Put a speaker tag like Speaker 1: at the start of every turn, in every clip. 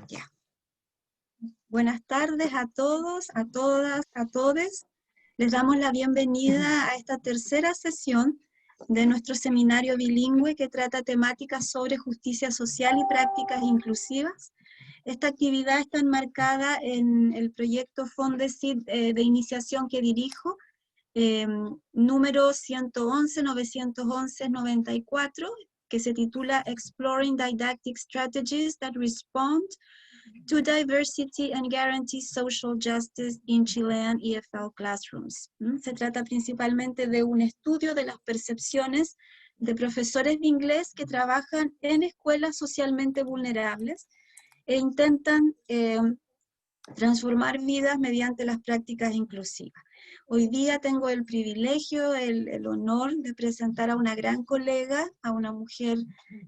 Speaker 1: Ya. Buenas tardes a todos, a todas, a todes. Les damos la bienvenida a esta tercera sesión de nuestro seminario bilingüe que trata temáticas sobre justicia social y prácticas inclusivas. Esta actividad está enmarcada en el proyecto FONDECYT de iniciación que dirijo, número 111-911-94, que se titula Exploring Didactic Strategies that Respond to Diversity and Guarantee Social Justice in Chilean EFL Classrooms. Se trata principalmente de un estudio de las percepciones de profesores de inglés que trabajan en escuelas socialmente vulnerables e intentan transformar vidas mediante las prácticas inclusivas. Hoy día tengo el privilegio, el honor de presentar a una gran colega, a una mujer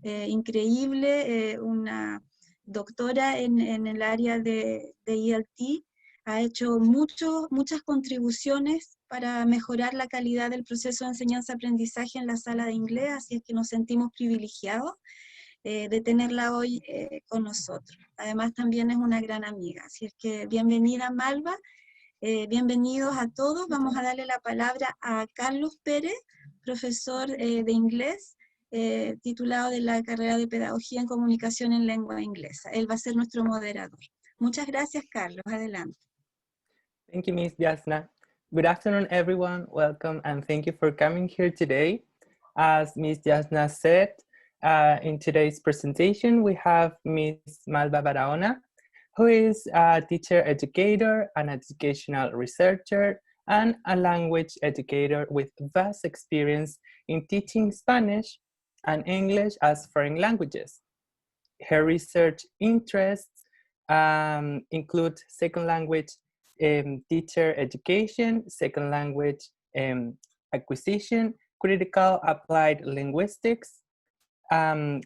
Speaker 1: increíble, una doctora en el área de ELT, ha hecho muchas contribuciones para mejorar la calidad del proceso de enseñanza-aprendizaje en la sala de inglés, así es que nos sentimos privilegiados de tenerla hoy con nosotros. Además también es una gran amiga, así es que bienvenida Malba, bienvenidos a todos. Vamos a darle la palabra a Carlos Pérez, profesor de inglés, titulado de la carrera de pedagogía en comunicación en lengua inglesa. Él va a ser nuestro moderador. Muchas gracias, Carlos. Adelante.
Speaker 2: Thank you, Ms. Jasna. Good afternoon, everyone. Welcome and thank you for coming here today. As Ms. Jasna said, in today's presentation, we have Ms. Malba Barahona, who is a teacher educator, an educational researcher, and a language educator with vast experience in teaching Spanish and English as foreign languages. Her research interests include second language teacher education, second language acquisition, critical applied linguistics,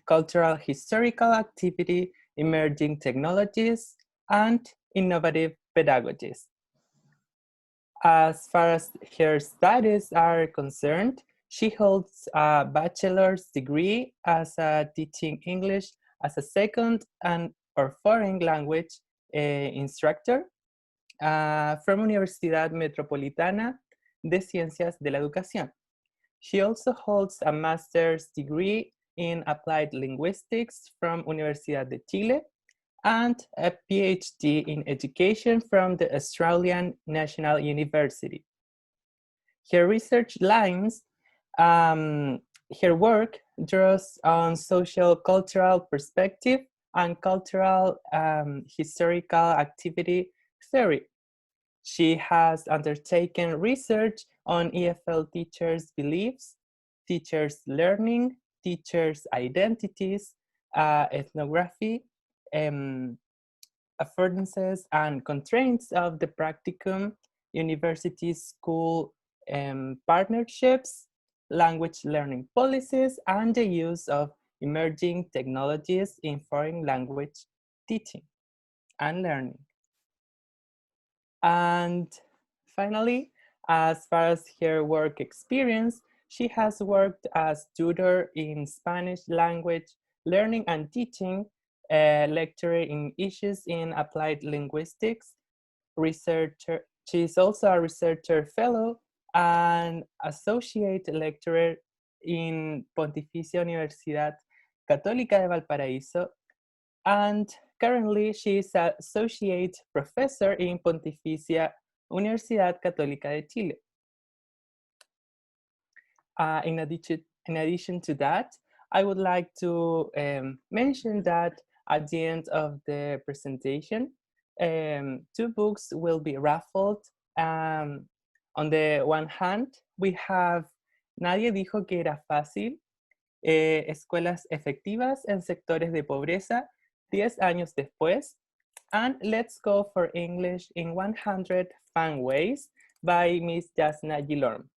Speaker 2: cultural historical activity, emerging technologies, and innovative pedagogies. As far as her studies are concerned, she holds a bachelor's degree as a teaching English as a second or foreign language instructor from Universidad Metropolitana de Ciencias de la Educación. She also holds a master's degree in applied linguistics from Universidad de Chile and a PhD in education from the Australian National University. Her research lines, her work draws on social cultural perspective and cultural historical activity theory. She has undertaken research on EFL teachers' beliefs, teachers' learning, teachers' identities, ethnography, affordances and constraints of the practicum, university school partnerships, language learning policies, and the use of emerging technologies in foreign language teaching and learning. And finally, as far as her work experience, she has worked as tutor in Spanish language learning and teaching, lecturer in issues in applied linguistics, researcher. She is also a researcher fellow and associate lecturer in Pontificia Universidad Católica de Valparaíso, and currently she is an associate professor in Pontificia Universidad Católica de Chile. In addition to that, I would like to mention that at the end of the presentation, 2 books will be raffled. On the one hand, we have Nadie dijo que era fácil, escuelas efectivas en sectores de pobreza, 10 años después, and Let's Go for English in 100 Fun Ways by Ms. Jasna Gilorm.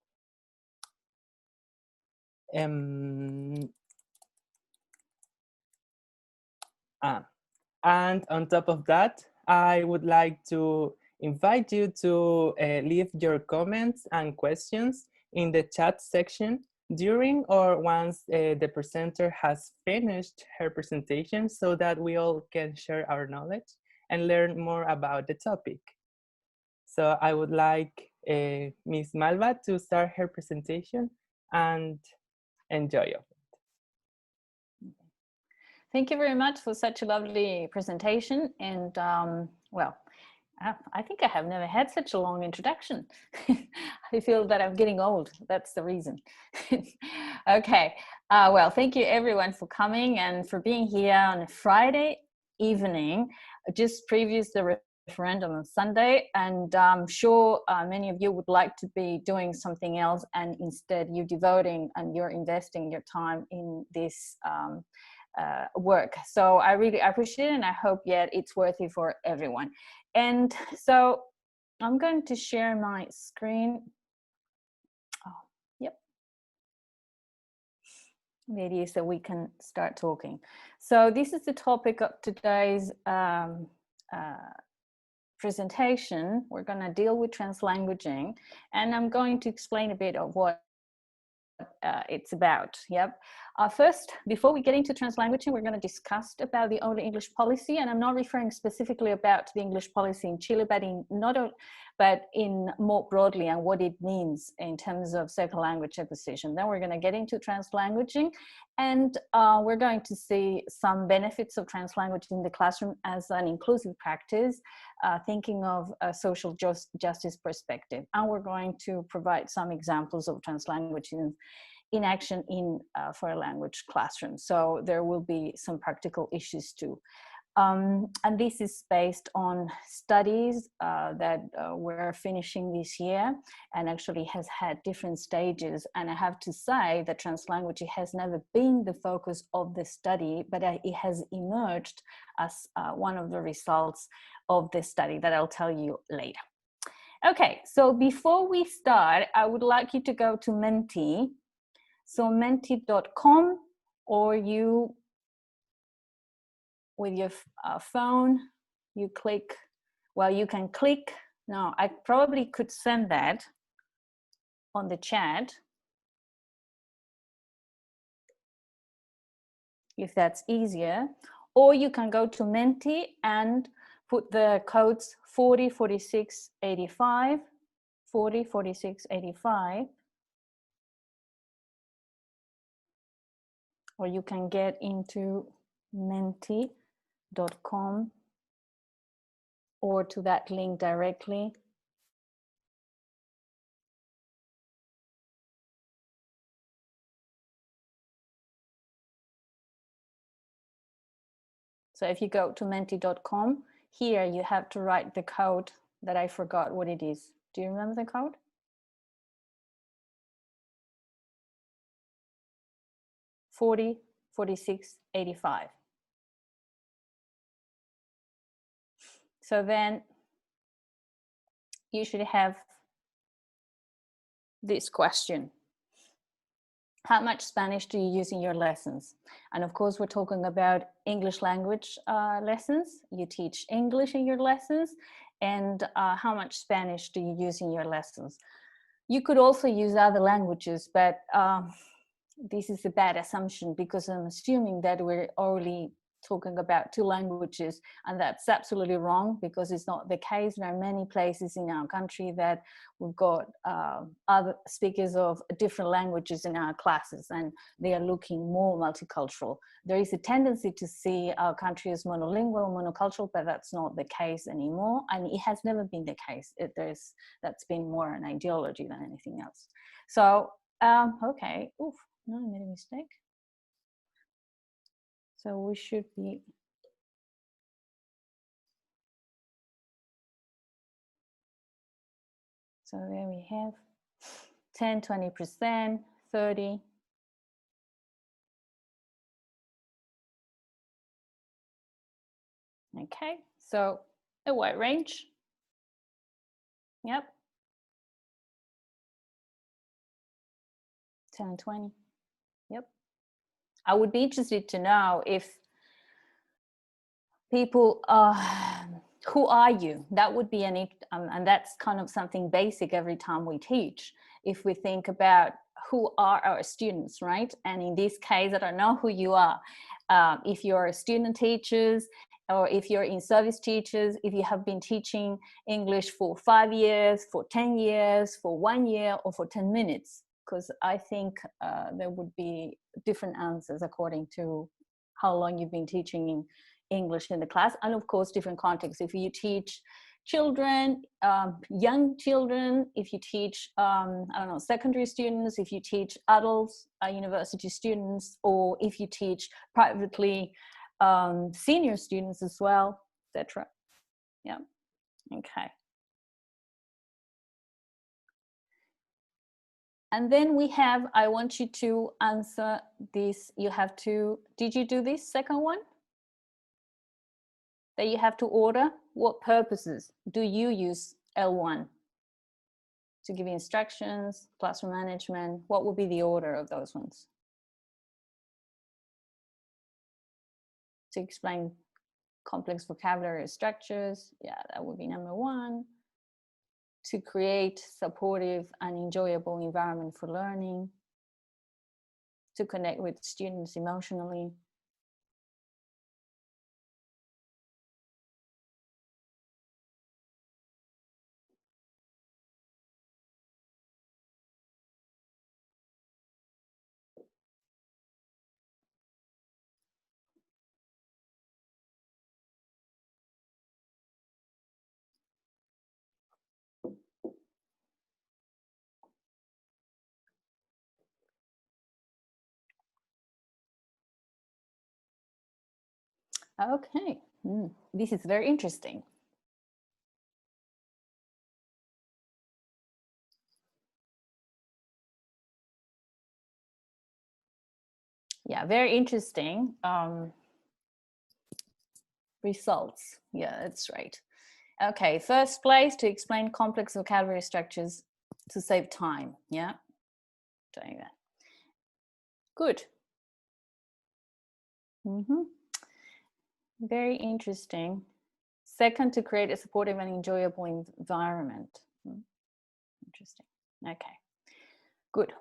Speaker 2: And on top of that, I would like to invite you to leave your comments and questions in the chat section during or once the presenter has finished her presentation, so that we all can share our knowledge and learn more about the topic. So I would like Ms. Malba to start her presentation and enjoy it.
Speaker 3: Thank you very much for such a lovely presentation. And well, I think I have never had such a long introduction. I feel that I'm getting old. That's the reason. Okay. Well, thank you everyone for coming and for being here on a Friday evening, just previous to the referendum on Sunday. And I'm sure many of you would like to be doing something else, and instead you're devoting and you're investing your time in this work. So I really appreciate it, and I hope it's worthy for everyone. And so I'm going to share my screen. Oh, yep. The idea is that we can start talking. So this is the topic of today's presentation. We're going to deal with translanguaging, and I'm going to explain a bit of what it's about. Yep. First, before we get into translanguaging, we're going to discuss about the only English policy, and I'm not referring specifically about the English policy in Chile, but in more broadly and what it means in terms of second language acquisition. Then we're going to get into translanguaging, and we're going to see some benefits of translanguaging in the classroom as an inclusive practice, thinking of a social justice perspective. And we're going to provide some examples of translanguaging in action in foreign language classrooms. So there will be some practical issues too. And this is based on studies that we're finishing this year, and actually has had different stages. And I have to say that translanguaging has never been the focus of the study, but it has emerged as one of the results of the study that I'll tell you later. Okay, so before we start, I would like you to go to Menti. So menti.com, or you, with your phone, you click, well, you can click. Now, I probably could send that on the chat, if that's easier. Or you can go to Menti and put the codes 404685, 404685. Or you can get into menti.com or to that link directly. So if you go to menti.com, here you have to write the code that I forgot what it is. Do you remember the code? $404685. So then you should have this question. How much Spanish do you use in your lessons? And of course, we're talking about English language lessons. You teach English in your lessons. And how much Spanish do you use in your lessons? You could also use other languages, but this is a bad assumption, because I'm assuming that we're only talking about two languages, and that's absolutely wrong, because it's not the case. There are many places in our country that we've got other speakers of different languages in our classes, and they are looking more multicultural. There is a tendency to see our country as monolingual, monocultural, but that's not the case anymore, and it has never been the case. That's been more an ideology than anything else. So, okay, oof, no, I made a mistake. So we should be, so there we have 10, 20%, 30. Okay, so a wide range. Yep. 10, 20. Yep. I would be interested to know if people, who are you? That would be and that's kind of something basic every time we teach. If we think about who are our students, right? And in this case, I don't know who you are. If you're student teachers, or if you're in service teachers, if you have been teaching English for 5 years, for 10 years, for 1 year, or for 10 minutes, because I think there would be different answers according to how long you've been teaching English in the class, and of course, different contexts. If you teach children, young children, if you teach, I don't know, secondary students, if you teach adults, university students, or if you teach privately, senior students as well, etc. Yeah, okay. And then we have, I want you to answer this. You have to, did you do this second one? That you have to order. What purposes do you use L1? To give instructions, classroom management, what would be the order of those ones? To explain complex vocabulary structures, yeah, that would be number one. To create supportive and enjoyable environment for learning. To connect with students emotionally. Okay, this is very interesting. Yeah, very interesting results. Yeah, that's right. Okay, first place, to explain complex vocabulary structures to save time. Yeah, doing that. Good. Very interesting. Second, to create a supportive and enjoyable environment. Interesting. Okay, good.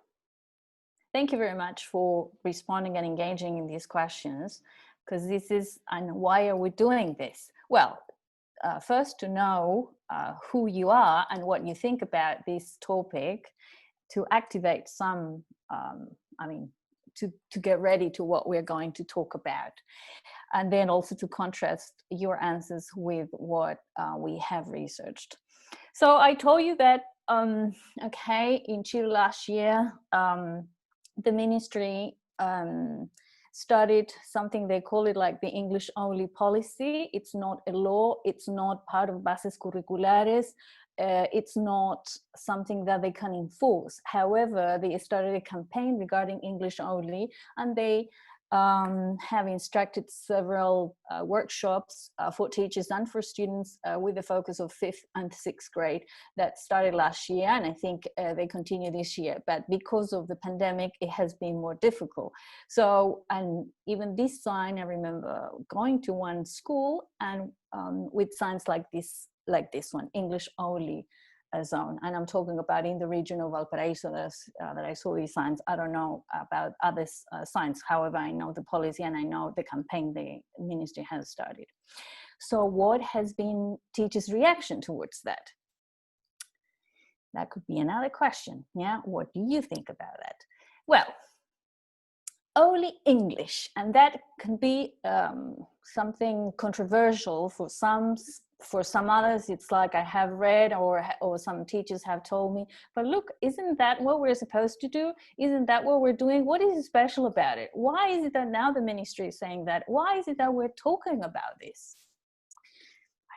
Speaker 3: Thank you very much for responding and engaging in these questions, because this is, and why are we doing this? Well, first to know who you are and what you think about this topic, to activate some, to get ready to what we're going to talk about. And then also to contrast your answers with what we have researched. So I told you that, okay, in Chile last year, the ministry started something, they call it like the English only policy. It's not a law, it's not part of bases curriculares, it's not something that they can enforce. However, they started a campaign regarding English only, and they have instructed several workshops for teachers and for students with the focus of 5th and 6th grade that started last year, and I think they continue this year. But because of the pandemic, it has been more difficult. So, and even this sign, I remember going to one school and with signs like this one, English only zone, and I'm talking about in the region of Valparaiso that I saw these signs. I don't know about other signs. However, I know the policy and I know the campaign the ministry has started. So what has been teachers' reaction towards that? That could be another question. Yeah, what do you think about that? Well, only English, and that can be something controversial for some. For some others, it's like I have read or some teachers have told me, but look, isn't that what we're supposed to do? Isn't that what we're doing? What is special about it? Why is it that now the ministry is saying that? Why is it that we're talking about this?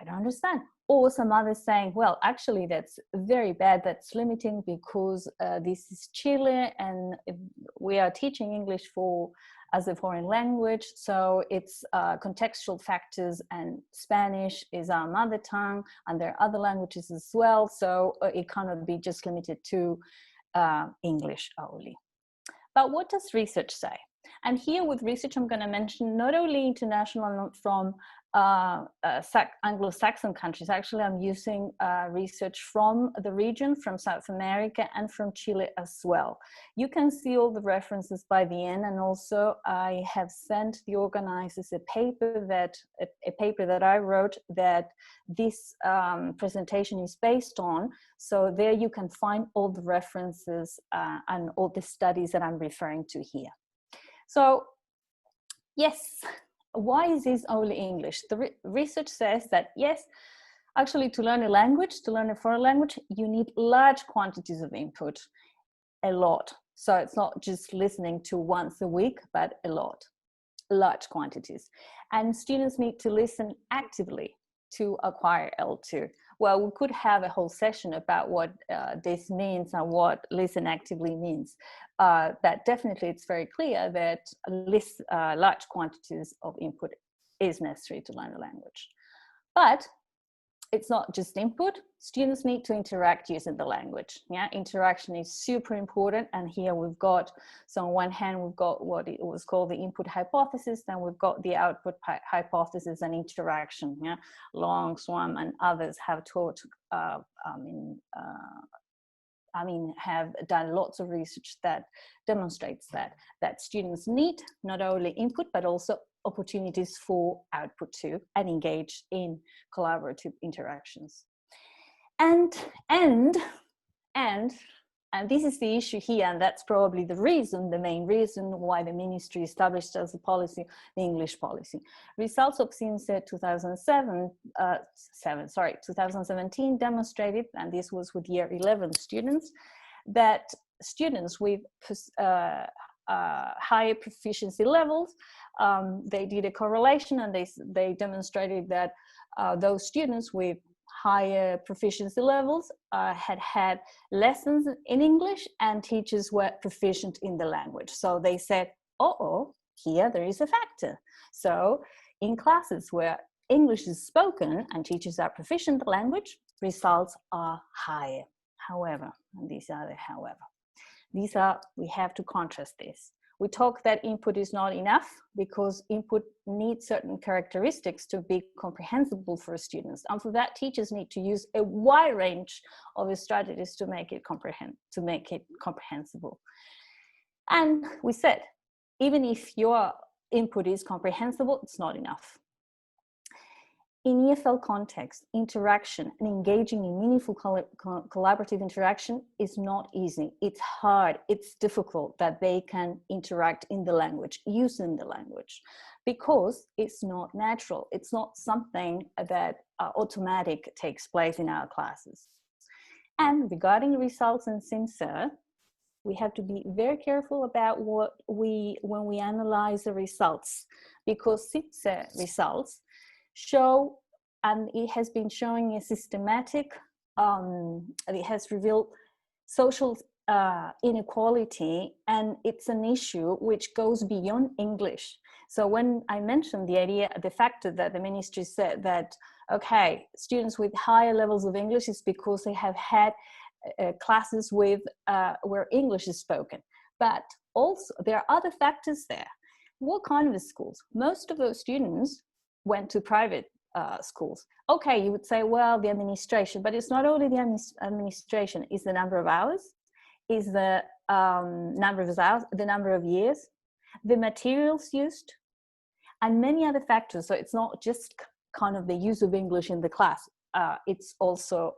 Speaker 3: I don't understand. Or some others saying, well, actually, that's very bad. That's limiting because this is Chile and we are teaching English as a foreign language. So it's contextual factors, and Spanish is our mother tongue, and there are other languages as well. So it cannot be just limited to English only. But what does research say? And here with research, I'm going to mention not only international from Anglo-Saxon countries. Actually, I'm using research from the region, from South America and from Chile as well. You can see all the references by the end, and also I have sent the organizers a paper that I wrote that this presentation is based on. So there you can find all the references and all the studies that I'm referring to here. So yes, why is this only English? The research says that yes, actually to learn a language, to learn a foreign language, you need large quantities of input, a lot. So it's not just listening to once a week, but a lot, large quantities. And students need to listen actively to acquire L2. Well, we could have a whole session about what this means and what listen actively means. But definitely it's very clear that large quantities of input is necessary to learn a language. But it's not just input. Students need to interact using the language. Yeah, interaction is super important. And here we've got, so on one hand, we've got what it was called the input hypothesis, then we've got the output hypothesis and interaction. Yeah, Long, Swam, and others have taught, have done lots of research that demonstrates that students need not only input, but also opportunities for output too, and engage in collaborative interactions. And this is the issue here, and that's probably the main reason why the ministry established as a policy, the English policy. Results of CIMSE 2017 demonstrated, and this was with year 11 students, that students with higher proficiency levels, they did a correlation, and they demonstrated that those students with higher proficiency levels had lessons in English, and teachers were proficient in the language. So they said, here there is a factor. So in classes where English is spoken and teachers are proficient in the language, results are higher. However, and these are the however. We have to contrast this. We talk that input is not enough because input needs certain characteristics to be comprehensible for students. And for that, teachers need to use a wide range of strategies to make it comprehensible. And we said, even if your input is comprehensible, it's not enough. In EFL context, interaction and engaging in meaningful collaborative interaction is not easy. It's hard, it's difficult that they can interact in the language, using the language, because it's not natural. It's not something that automatic takes place in our classes. And regarding results in CIMSE, we have to be very careful about when we analyze the results, because CIMSE results show, and it has been showing a systematic, it has revealed social inequality, and it's an issue which goes beyond English. So when I mentioned the factor that the ministry said that, okay, students with higher levels of English is because they have had classes with where English is spoken. But also there are other factors there. What kind of schools? Most of those students went to private schools. Okay, you would say, well, the administration, but it's not only the administration, it's the number of hours, is the number of hours, the number of years, the materials used, and many other factors. So it's not just kind of the use of English in the class, it's also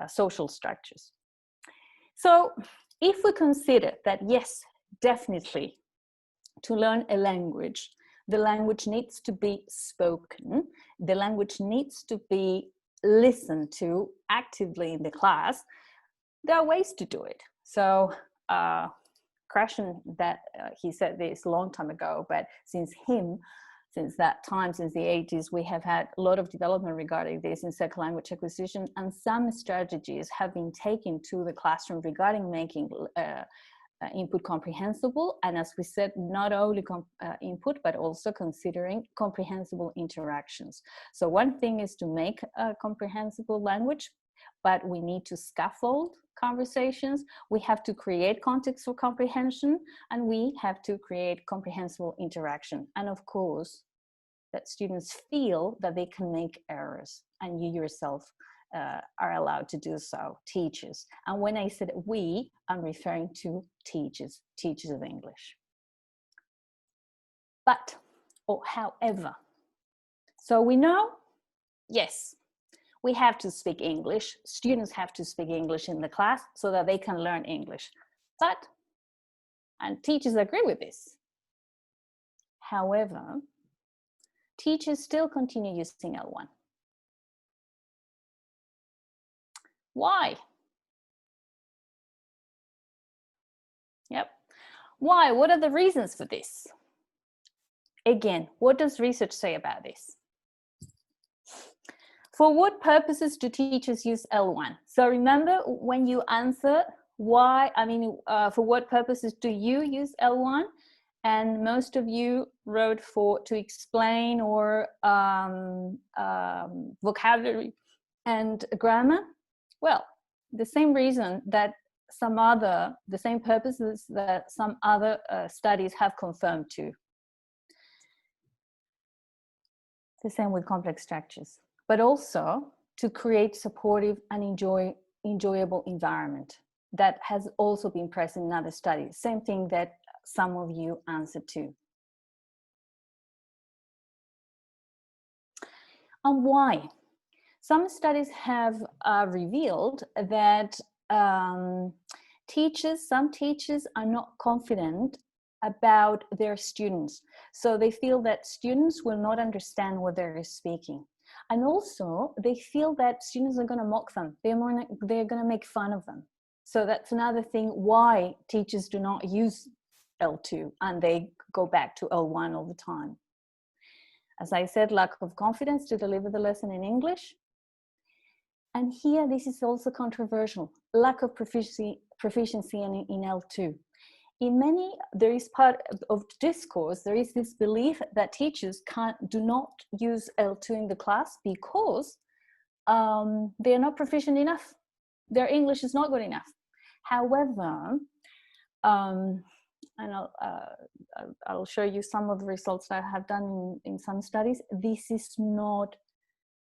Speaker 3: social structures. So if we consider that, yes, definitely to learn a language, the language needs to be spoken, the language needs to be listened to actively in the class, there are ways to do it. So Krashen, that he said this a long time ago, but since that time, since the 80s, we have had a lot of development regarding this in second language acquisition, and some strategies have been taken to the classroom regarding making input comprehensible, and as we said, not only input, but also considering comprehensible interactions. So one thing is to make a comprehensible language, but we need to scaffold conversations, we have to create context for comprehension, and we have to create comprehensible interaction. And of course, that students feel that they can make errors, and you yourself are allowed to do so, teachers. And when I said we, I'm referring to teachers of English. But, or however, so we know, yes, we have to speak English. Students have to speak English in the class so that they can learn English. But, and teachers agree with this. However, teachers still continue using L1. Why? Yep. Why? What are the reasons for this? Again, what does research say about this? For what purposes do teachers use L1? So remember when you answer why, for what purposes do you use L1? And most of you wrote to explain or vocabulary and grammar. Well, the same reason that the same purposes that some other studies have confirmed too. The same with complex structures, but also to create supportive and enjoyable environment. That has also been present in other studies. Same thing that some of you answered to. And why? Some studies have revealed that some teachers are not confident about their students. So they feel that students will not understand what they're speaking. And also they feel that students are going to mock them. They're going to make fun of them. So that's another thing why teachers do not use L2 and they go back to L1 all the time. As I said, lack of confidence to deliver the lesson in English. And here, this is also controversial, lack of proficiency in L2. In many, there is part of discourse, there is this belief that teachers do not use L2 in the class because they are not proficient enough. Their English is not good enough. However, and I'll show you some of the results that I have done in some studies, this is not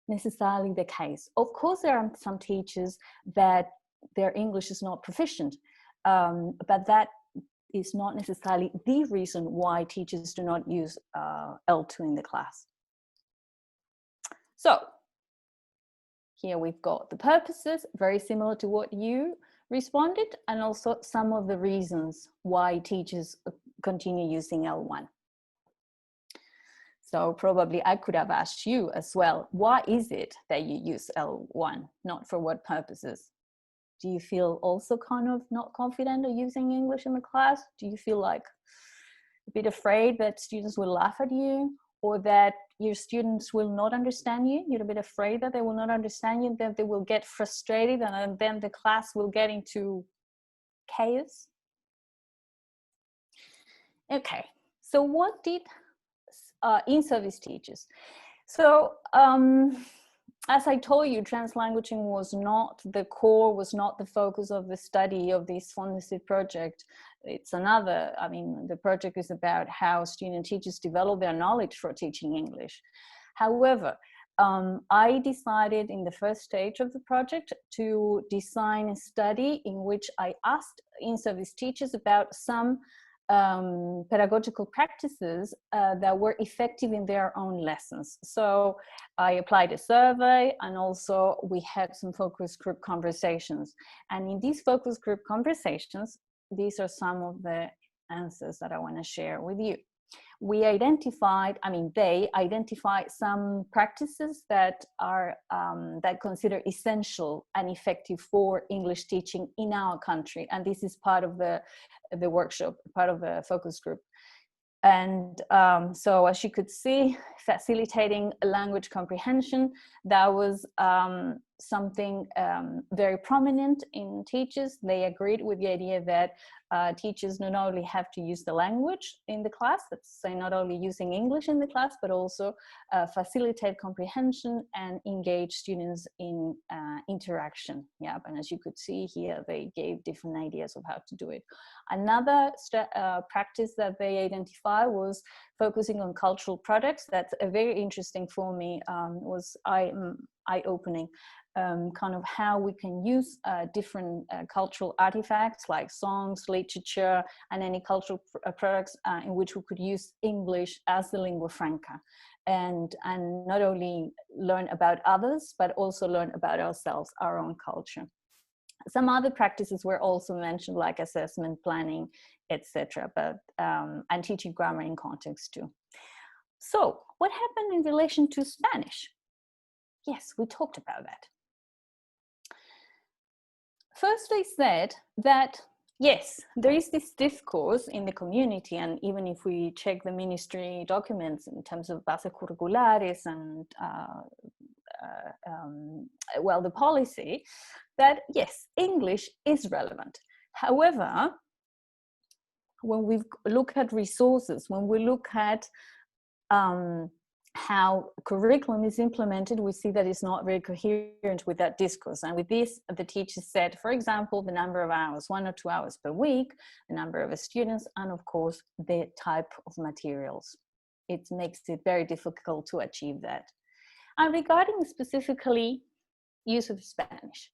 Speaker 3: necessarily the case. Of course, there are some teachers that their English is not proficient, but that is not necessarily the reason why teachers do not use L2 in the class. So here we've got the purposes, very similar to what you responded, and also some of the reasons why teachers continue using L1. So probably I could have asked you as well, why is it that you use L1? Not for what purposes? Do you feel also kind of not confident of using English in the class? Do you feel like a bit afraid that students will laugh at you, or that your students will not understand you? You're a bit afraid that they will not understand you, that they will get frustrated, and then the class will get into chaos? Okay, so what did in-service teachers? So as I told you, translanguaging was not the core, was not the focus of the study of this FONDECYT project. It's another, the project is about how student teachers develop their knowledge for teaching English. However, I decided in the first stage of the project to design a study in which I asked in-service teachers about some pedagogical practices that were effective in their own lessons. So I applied a survey, and also we had some focus group conversations. And in these focus group conversations, these are some of the answers that I want to share with you. We identified, they identified some practices that are that consider essential and effective for English teaching in our country, and this is part of the workshop, part of the focus group. And so, as you could see, facilitating language comprehension, that was something very prominent in teachers. They agreed with the idea that teachers not only have to use the language in the class, that's say not only using English in the class, but also facilitate comprehension and engage students in interaction. Yeah, and as you could see here, they gave different ideas of how to do it. Another practice that they identified was focusing on cultural products. That's a very interesting for me, was eye-opening. Kind of how we can use different cultural artifacts like songs, literature, and any cultural products in which we could use English as the lingua franca, and not only learn about others, but also learn about ourselves, our own culture. Some other practices were also mentioned, like assessment, planning, etc., but and teaching grammar in context too. So what happened in relation to Spanish? Yes, we talked about that. First, they said that, yes, there is this discourse in the community, and even if we check the ministry documents in terms of bases curriculares and, well, the policy, that, yes, English is relevant. However, when we look at resources, when we look at how curriculum is implemented, we see that it's not very coherent with that discourse. And with this, the teacher said, for example, the number of hours, 1 or 2 hours per week, the number of students, and of course, the type of materials. It makes it very difficult to achieve that. And regarding specifically use of Spanish,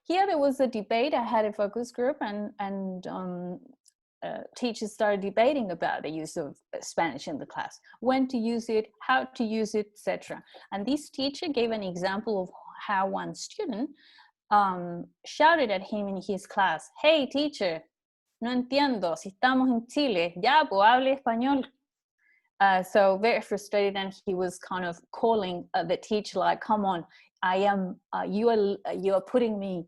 Speaker 3: here there was a debate. I had a focus group, and teachers started debating about the use of Spanish in the class, when to use it, how to use it, etc. And this teacher gave an example of how one student shouted at him in his class, "Hey teacher, no entiendo, si estamos en Chile, ya, pues hable español." So very frustrated, and he was kind of calling the teacher like, "Come on, you are putting me,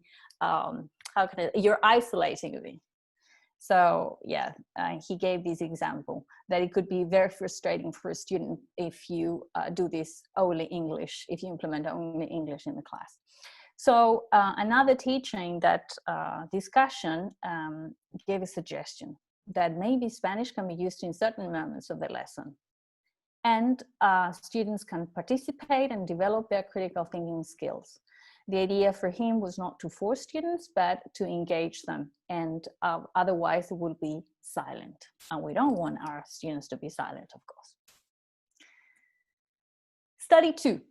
Speaker 3: you're isolating me." So yeah, he gave this example that it could be very frustrating for a student if you do this only English, if you implement only English in the class. So another teacher in that discussion gave a suggestion that maybe Spanish can be used in certain moments of the lesson. And students can participate and develop their critical thinking skills. The idea for him was not to force students, but to engage them. And otherwise it will be silent. And we don't want our students to be silent, of course. Study 2,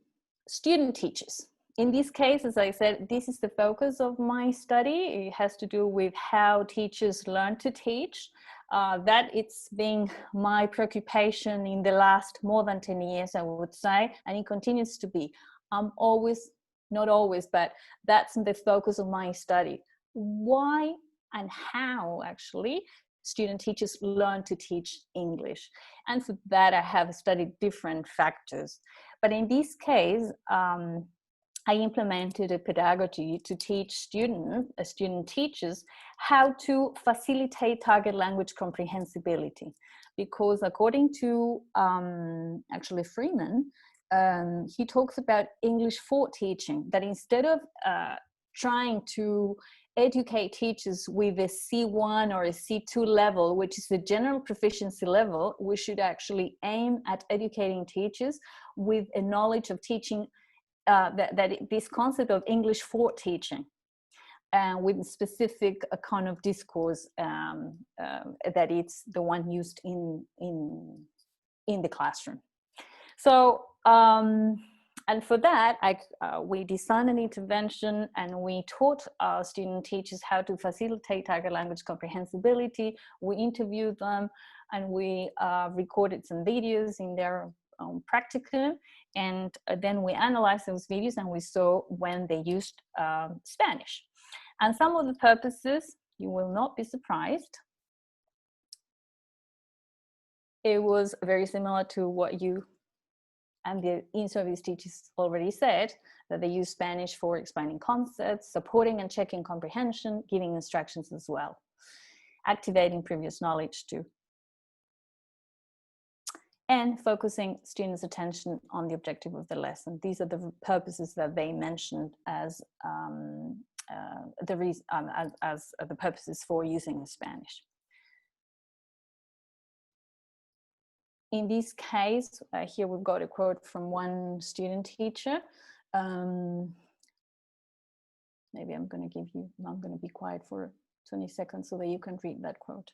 Speaker 3: student teachers. In this case, as I said, this is the focus of my study. It has to do with how teachers learn to teach. That it's been my preoccupation in the last more than 10 years, I would say, and it continues to be. I'm always, not always, but that's the focus of my study. Why and how actually student teachers learn to teach English. And for that I have studied different factors. But in this case, I implemented a pedagogy to teach student teachers how to facilitate target language comprehensibility. Because according to actually Freeman, he talks about English for teaching, that instead of trying to educate teachers with a C1 or a C2 level, which is the general proficiency level, we should actually aim at educating teachers with a knowledge of teaching, this concept of English for teaching, and with specific kind of discourse that it's the one used in the classroom. So, and for that, we designed an intervention, and we taught our student teachers how to facilitate target language comprehensibility. We interviewed them, and we recorded some videos in their practicum, and then we analyzed those videos, and we saw when they used Spanish. And some of the purposes, you will not be surprised, it was very similar to what you and the in-service teachers already said, that they use Spanish for explaining concepts, supporting and checking comprehension, giving instructions as well, activating previous knowledge too. and focusing students' attention on the objective of the lesson. These are the purposes that they mentioned as the purposes for using Spanish. In this case, here we've got a quote from one student teacher. Maybe I'm going to be quiet for 20 seconds so that you can read that quote.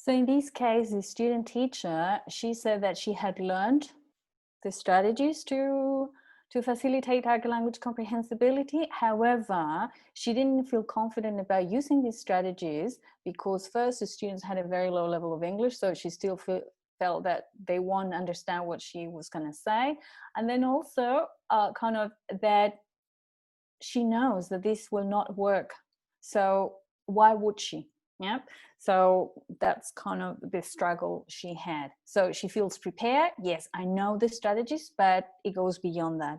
Speaker 3: So in this case, the student teacher, she said that she had learned the strategies to facilitate target language comprehensibility. However, she didn't feel confident about using these strategies because first the students had a very low level of English, so she still felt that they won't understand what she was going to say. And then also kind of that she knows that this will not work. So why would she? Yeah. So that's kind of the struggle she had. So she feels prepared. Yes, I know the strategies, but it goes beyond that.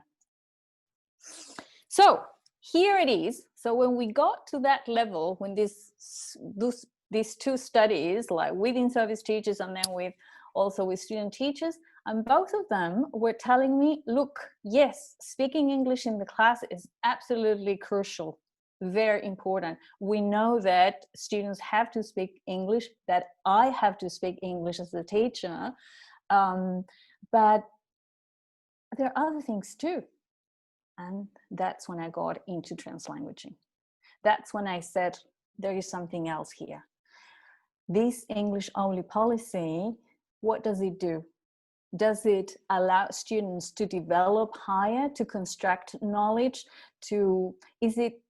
Speaker 3: So here it is. So when we got to that level, when these two studies, like with in-service teachers and then also with student teachers, and both of them were telling me, look, yes, speaking English in the class is absolutely crucial, very important. We know that students have to speak English, that I have to speak English as a teacher, but there are other things too. And that's when I got into translanguaging. That's when I said, there is something else here. This English-only policy, what does it do? Does it allow students to develop higher, to construct knowledge? Is it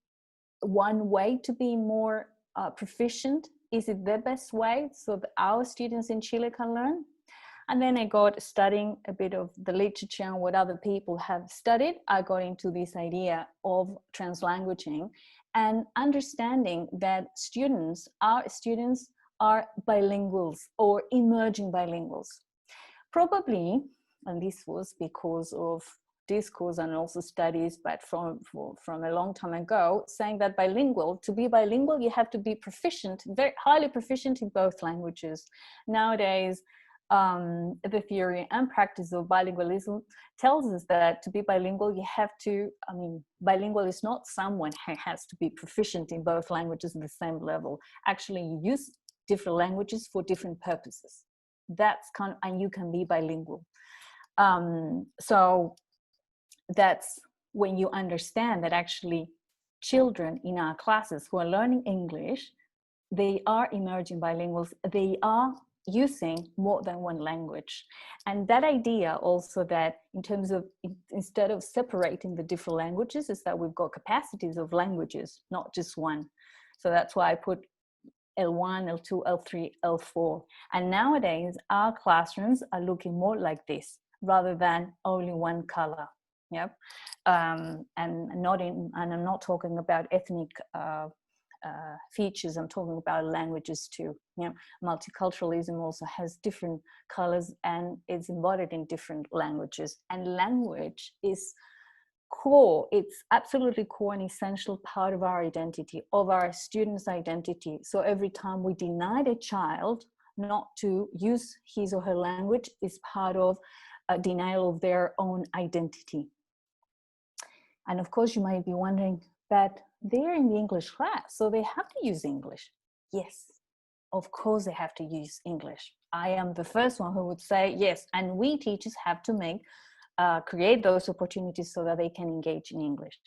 Speaker 3: one way to be more proficient? Is it the best way so that our students in Chile can learn? And then I got studying a bit of the literature and what other people have studied. I got into this idea of translanguaging and understanding that our students are bilinguals or emerging bilinguals. Probably, and this was because of discourse and also studies, but from a long time ago, saying that to be bilingual, you have to be proficient, very highly proficient in both languages. Nowadays, the theory and practice of bilingualism tells us that to be bilingual, you have to, bilingual is not someone who has to be proficient in both languages at the same level. Actually, you use different languages for different purposes. And you can be bilingual. So that's when you understand that actually children in our classes who are learning English, they are emerging bilinguals. They are using more than one language. And that idea also that in terms of, instead of separating the different languages, is that we've got capacities of languages, not just one. So that's why I put L1, L2, L3, L4. And nowadays, our classrooms are looking more like this, rather than only one color. Yep. And I'm not talking about ethnic features, I'm talking about languages too. Yeah. Multiculturalism also has different colors and it's embodied in different languages. And language is core, it's absolutely core and essential part of our identity, of our students' identity. So every time we deny a child not to use his or her language is part of a denial of their own identity. And of course you might be wondering, but they're in the English class, so they have to use English. Yes, of course they have to use English. I am the first one who would say yes, and we teachers have to create those opportunities so that they can engage in English.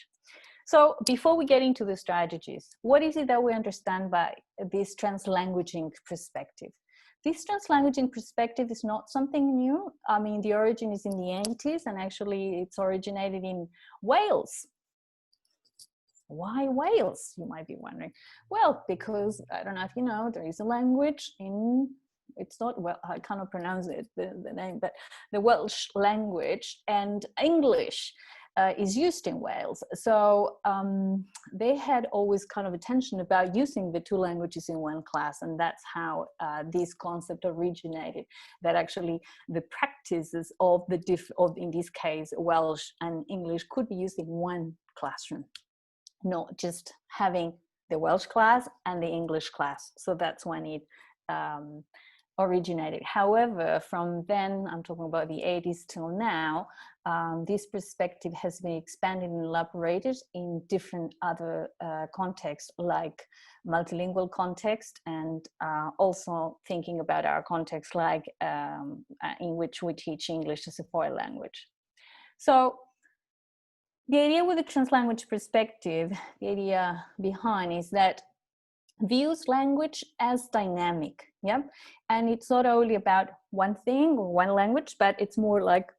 Speaker 3: So before we get into the strategies, what is it that we understand by this translanguaging perspective? This translanguaging perspective is not something new. I mean, the origin is in the 80s, and actually it's originated in Wales. Why Wales, you might be wondering? Well, because, I don't know if you know, there is a language in it's not, well, I cannot pronounce it, the name, but the Welsh language and English is used in Wales. So they had always kind of attention about using the two languages in one class, and that's how this concept originated, that actually the practices of in this case, Welsh and English could be used in one classroom, not just having the Welsh class and the English class. So that's when it originated. However, from then, I'm talking about the 80s till now, this perspective has been expanded and elaborated in different other contexts, like multilingual context, and also thinking about our context, like in which we teach English as a foreign language. So the idea with the translanguage perspective, the idea behind is that views language as dynamic, yeah? And it's not only about one thing or one language, but it's more like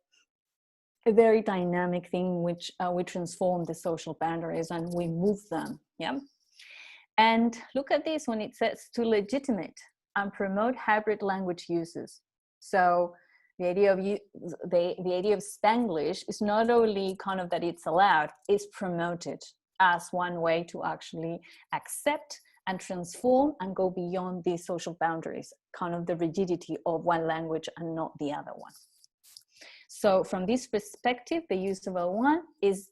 Speaker 3: a very dynamic thing which we transform the social boundaries and we move them, yeah? And look at this when it says to legitimate and promote hybrid language uses. So the idea of the idea of Spanglish is not only kind of that it's allowed, it's promoted as one way to actually accept and transform and go beyond these social boundaries, kind of the rigidity of one language and not the other one. So from this perspective, the use of L1 is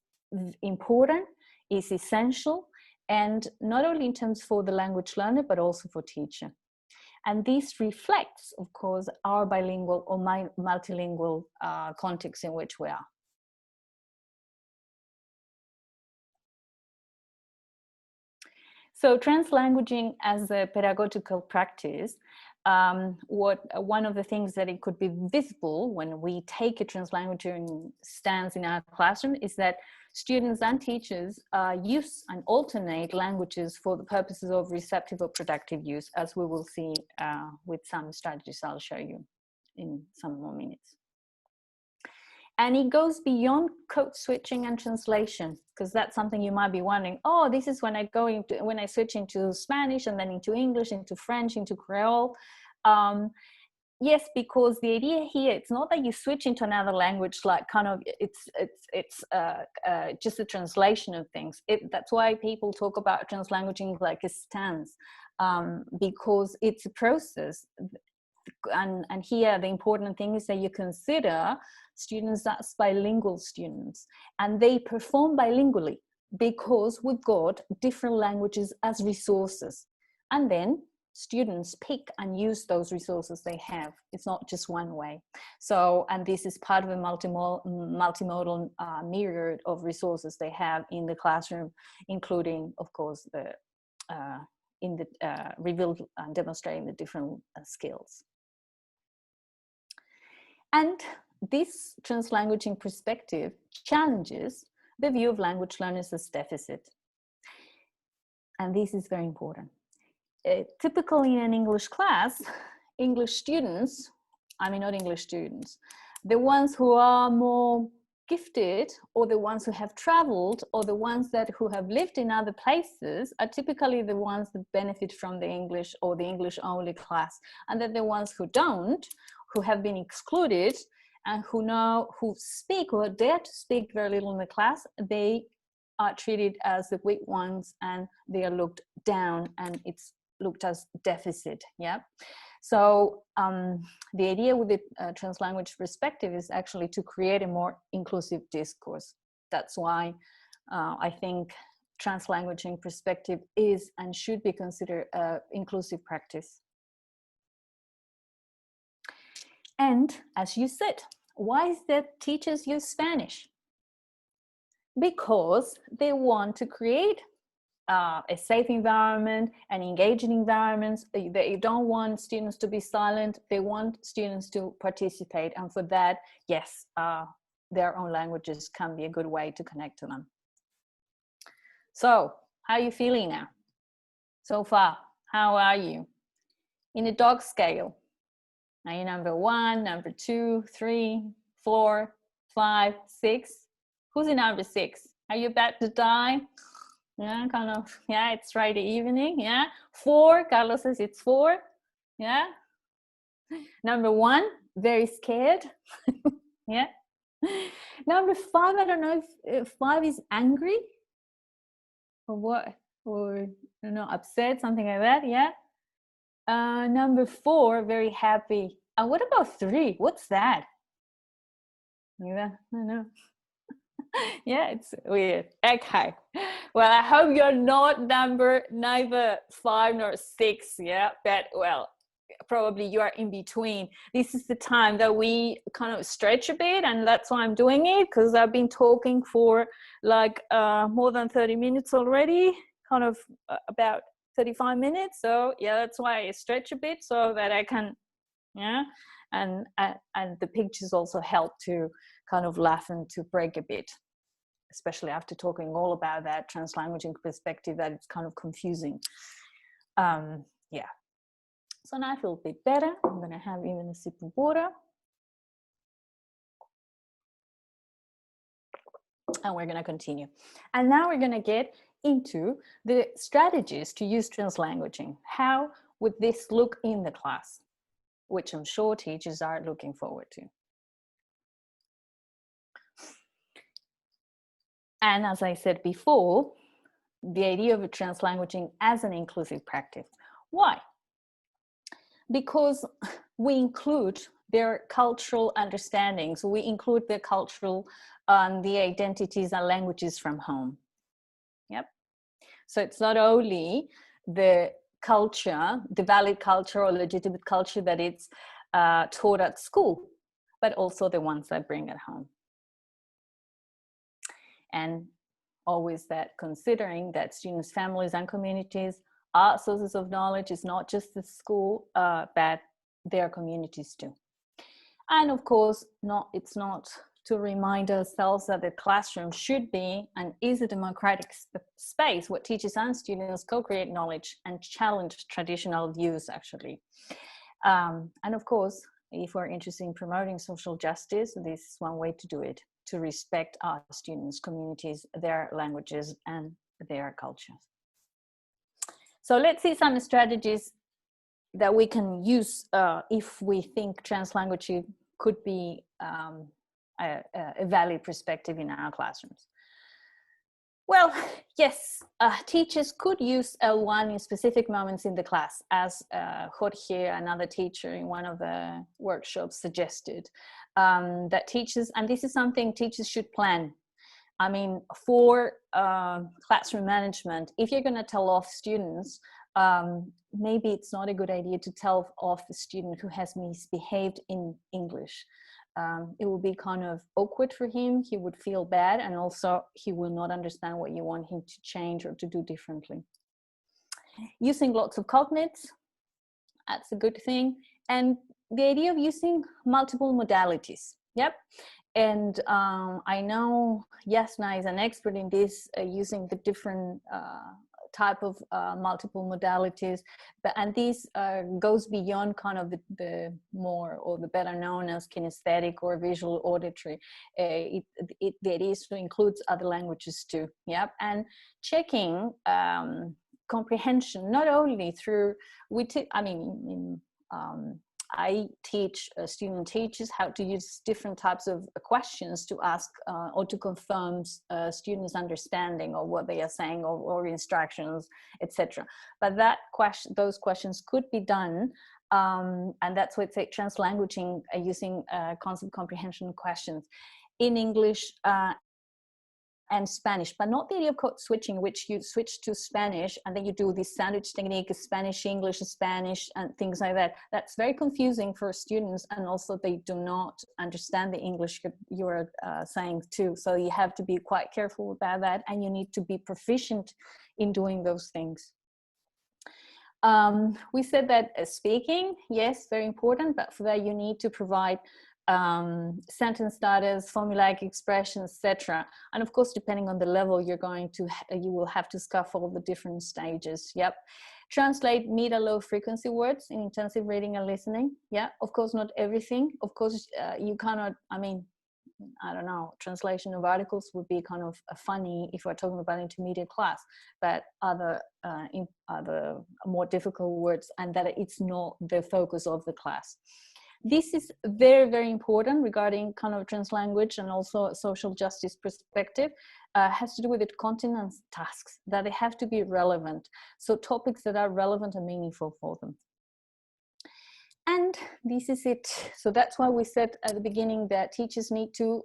Speaker 3: important, is essential, and not only in terms for the language learner, but also for teacher. And this reflects, of course, our bilingual or multilingual context in which we are. So translanguaging as a pedagogical practice, one of the things that it could be visible when we take a translanguaging stance in our classroom is that students and teachers use and alternate languages for the purposes of receptive or productive use, as we will see with some strategies I'll show you in some more minutes. And it goes beyond code switching and translation, because that's something you might be wondering, oh, this is when I switch into Spanish and then into English, into French, into Creole. Yes, because the idea here, it's not that you switch into another language, like kind of, it's just a translation of things. That's why people talk about translanguaging like a stance, because it's a process. And here the important thing is that you consider students as bilingual students, and they perform bilingually because we've got different languages as resources, and then students pick and use those resources they have. It's not just one way. So, and this is part of a multimodal myriad of resources they have in the classroom, including, of course, the revealed and demonstrating the different skills. And this translanguaging perspective challenges the view of language learners as deficit. And this is very important. Typically in an English class, English students, not English students, the ones who are more gifted, or the ones who have traveled, or the ones who have lived in other places are typically the ones that benefit from the English or the English only class. And then the ones who don't, who have been excluded, and who speak or dare to speak very little in the class, they are treated as the weak ones, and they are looked down, and it's looked as deficit. Yeah. So the idea with the translanguage perspective is actually to create a more inclusive discourse. That's why I think translanguaging perspective is and should be considered an inclusive practice. And as you said, why is that teachers use Spanish? Because they want to create a safe environment, an engaging environment. They don't want students to be silent. They want students to participate. And for that, yes, their own languages can be a good way to connect to them. So, how are you feeling now? So far, how are you? In a dog scale, are you number 1, number 2, 3, 4, 5, 6? Who's in number 6? Are you about to die? Yeah, kind of. Yeah, it's Friday evening. Yeah, 4. Carlos says it's 4. Yeah. Number 1, very scared. Yeah. Number 5, I don't know if 5 is angry or what, or upset, something like that. Yeah. Number 4, very happy. And what about 3? What's that? Yeah, I know. Yeah, it's weird. Okay. Well, I hope you're not neither 5 nor 6. Yeah, but well, probably you are in between. This is the time that we kind of stretch a bit, and that's why I'm doing it, because I've been talking for like more than 30 minutes already, kind of about 35 minutes. So yeah, that's why I stretch a bit so that I can, yeah, and the pictures also help to kind of laugh and to break a bit, especially after talking all about that translanguaging perspective, that it's kind of confusing. Yeah. So now I feel a bit better. I'm going to have even a sip of water. And we're going to continue. And now we're going to get into the strategies to use translanguaging. How would this look in the class? Which I'm sure teachers are looking forward to. And as I said before, the idea of translanguaging as an inclusive practice. Why? Because we include their cultural understandings. We include their cultural, the identities and languages from home. Yep. So it's not only the culture, the valid culture or legitimate culture that it's taught at school, but also the ones that bring at home. And always that considering that students' families and communities are sources of knowledge. Is not just the school, but their communities too. And of course, it's not to remind ourselves that the classroom should be and is a democratic space where teachers and students co-create knowledge and challenge traditional views, actually. And of course, if we're interested in promoting social justice, this is one way to do it, to respect our students' communities, their languages, and their cultures. So let's see some strategies that we can use if we think translanguaging could be a valid perspective in our classrooms. Well, yes, teachers could use L1 in specific moments in the class, as Jorge, another teacher in one of the workshops, suggested, that teachers, and this is something teachers should plan. I mean, for classroom management, if you're going to tell off students, maybe it's not a good idea to tell off the student who has misbehaved in English. It will be kind of awkward for him. He would feel bad, and also he will not understand what you want him to change or to do differently. Using lots of cognates, that's a good thing. And the idea of using multiple modalities. Yep. And I know Jasna is an expert in this, using the different type of multiple modalities, and this goes beyond kind of the more or the better known as kinesthetic or visual auditory. It is to include other languages too. Yep. And checking comprehension not only through I teach student teachers how to use different types of questions to ask or to confirm students' understanding of what they are saying, or instructions, etc. But those questions could be done, and that's what it's like translanguaging, using concept comprehension questions in English and Spanish, but not the idea of code switching, which you switch to Spanish and then you do this sandwich technique, Spanish, English, Spanish, and things like that. That's very confusing for students, and also they do not understand the English you're saying too. So you have to be quite careful about that, and you need to be proficient in doing those things. We said that speaking, yes, very important, but for that you need to provide sentence starters, formulaic expressions, etc. And of course, depending on the level you will have to scaffold the different stages. Yep. Translate mid and low frequency words in intensive reading and listening. Yeah, of course, not everything. Of course, you cannot, I don't know, translation of articles would be kind of funny if we're talking about intermediate class, but other more difficult words, and that it's not the focus of the class. This is very, very important regarding kind of translanguage and also social justice perspective. Has to do with the content and tasks, that they have to be relevant. So topics that are relevant and meaningful for them. And this is it. So that's why we said at the beginning that teachers need to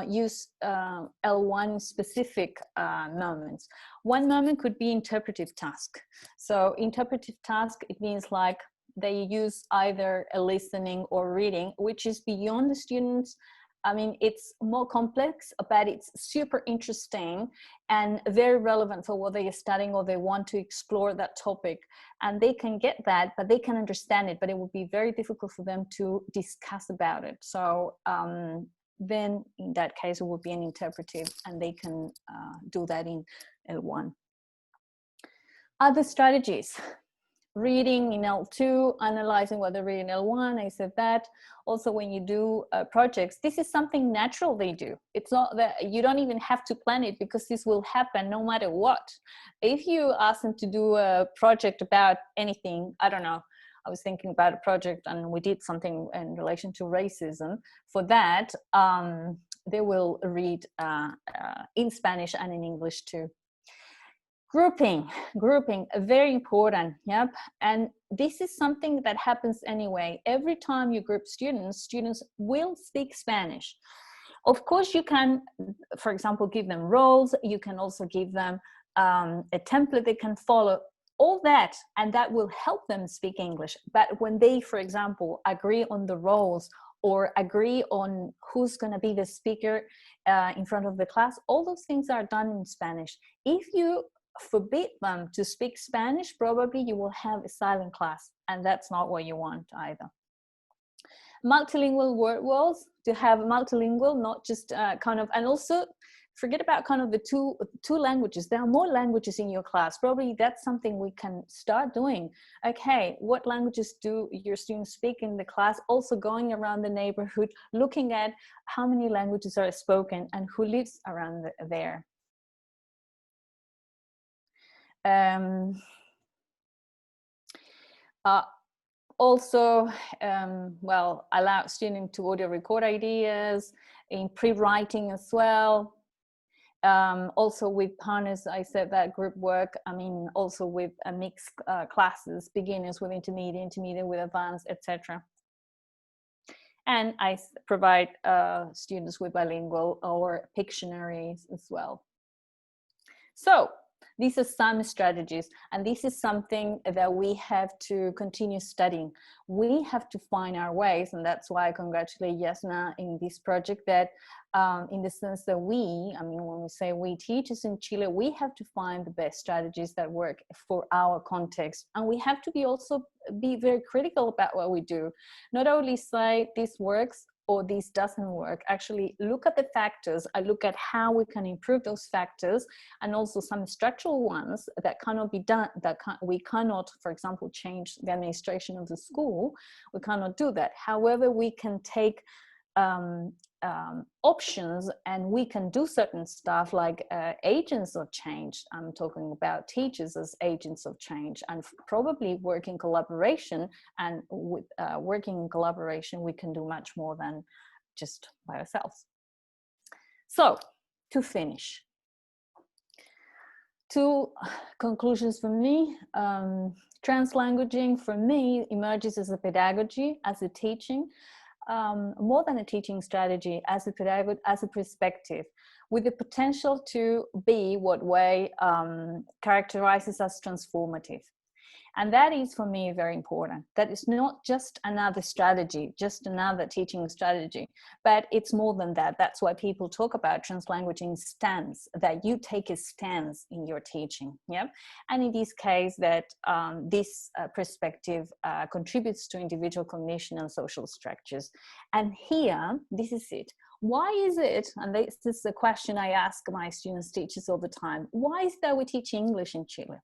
Speaker 3: use L1 specific moments. One moment could be interpretive task. So interpretive task, it means like they use either a listening or reading, which is beyond the students. I mean, it's more complex, but it's super interesting and very relevant for what they are studying or they want to explore that topic. And they can get that, but they can understand it, but it would be very difficult for them to discuss about it. So then in that case, it would be an interpretive, and they can do that in L1. Other strategies. Reading in L2, analyzing what they read in L1, I said that. Also, when you do projects, this is something natural they do. It's not that you don't even have to plan it, because this will happen no matter what. If you ask them to do a project about anything, I don't know, I was thinking about a project and we did something in relation to racism. For that, they will read in Spanish and in English too. Grouping, very important, yep. And this is something that happens anyway. Every time you group students, students will speak Spanish. Of course, you can, for example, give them roles. You can also give them a template they can follow, all that, and that will help them speak English. But when they, for example, agree on the roles or agree on who's going to be the speaker in front of the class, all those things are done in Spanish. If you forbid them to speak Spanish, probably you will have a silent class, and that's not what you want either. Multilingual word walls, to have multilingual, not just kind of, and also forget about kind of the two languages. There are more languages in your class. Probably that's something we can start doing. Okay, what languages do your students speak in the class? Also going around the neighborhood, looking at how many languages are spoken and who lives around there. Also, well, allow students to audio record ideas in pre-writing as well. Also with partners, I said that group work, I mean, also with mixed classes, beginners with intermediate with advanced, etc. And I provide students with bilingual or Pictionaries as well. So, these are some strategies, and this is something that we have to continue studying. We have to find our ways, and that's why I congratulate Jasna in this project, that in the sense that we, I mean, when we say we teachers in Chile, we have to find the best strategies that work for our context. And we have to also be very critical about what we do. Not only say this works, or this doesn't work. Actually look at the factors. I look at how we can improve those factors, and also some structural ones that cannot be done, we cannot, for example, change the administration of the school. We cannot do that. However, we can take options, and we can do certain stuff like agents of change. I'm talking about teachers as agents of change, and probably work in collaboration. And with working in collaboration, we can do much more than just by ourselves. So, to finish, 2 conclusions for me. Translanguaging for me emerges as a pedagogy, as a teaching, more than a teaching strategy, as a pedagogy, as a perspective, with the potential to be what way characterizes as transformative. And that is, for me, very important. That is not just another strategy, just another teaching strategy, but it's more than that. That's why people talk about translanguaging stance, that you take a stance in your teaching. Yeah? And in this case, that this perspective contributes to individual cognition and social structures. And here, this is it. Why is it, and this is a question I ask my students, teachers all the time, why is it that we teach English in Chile?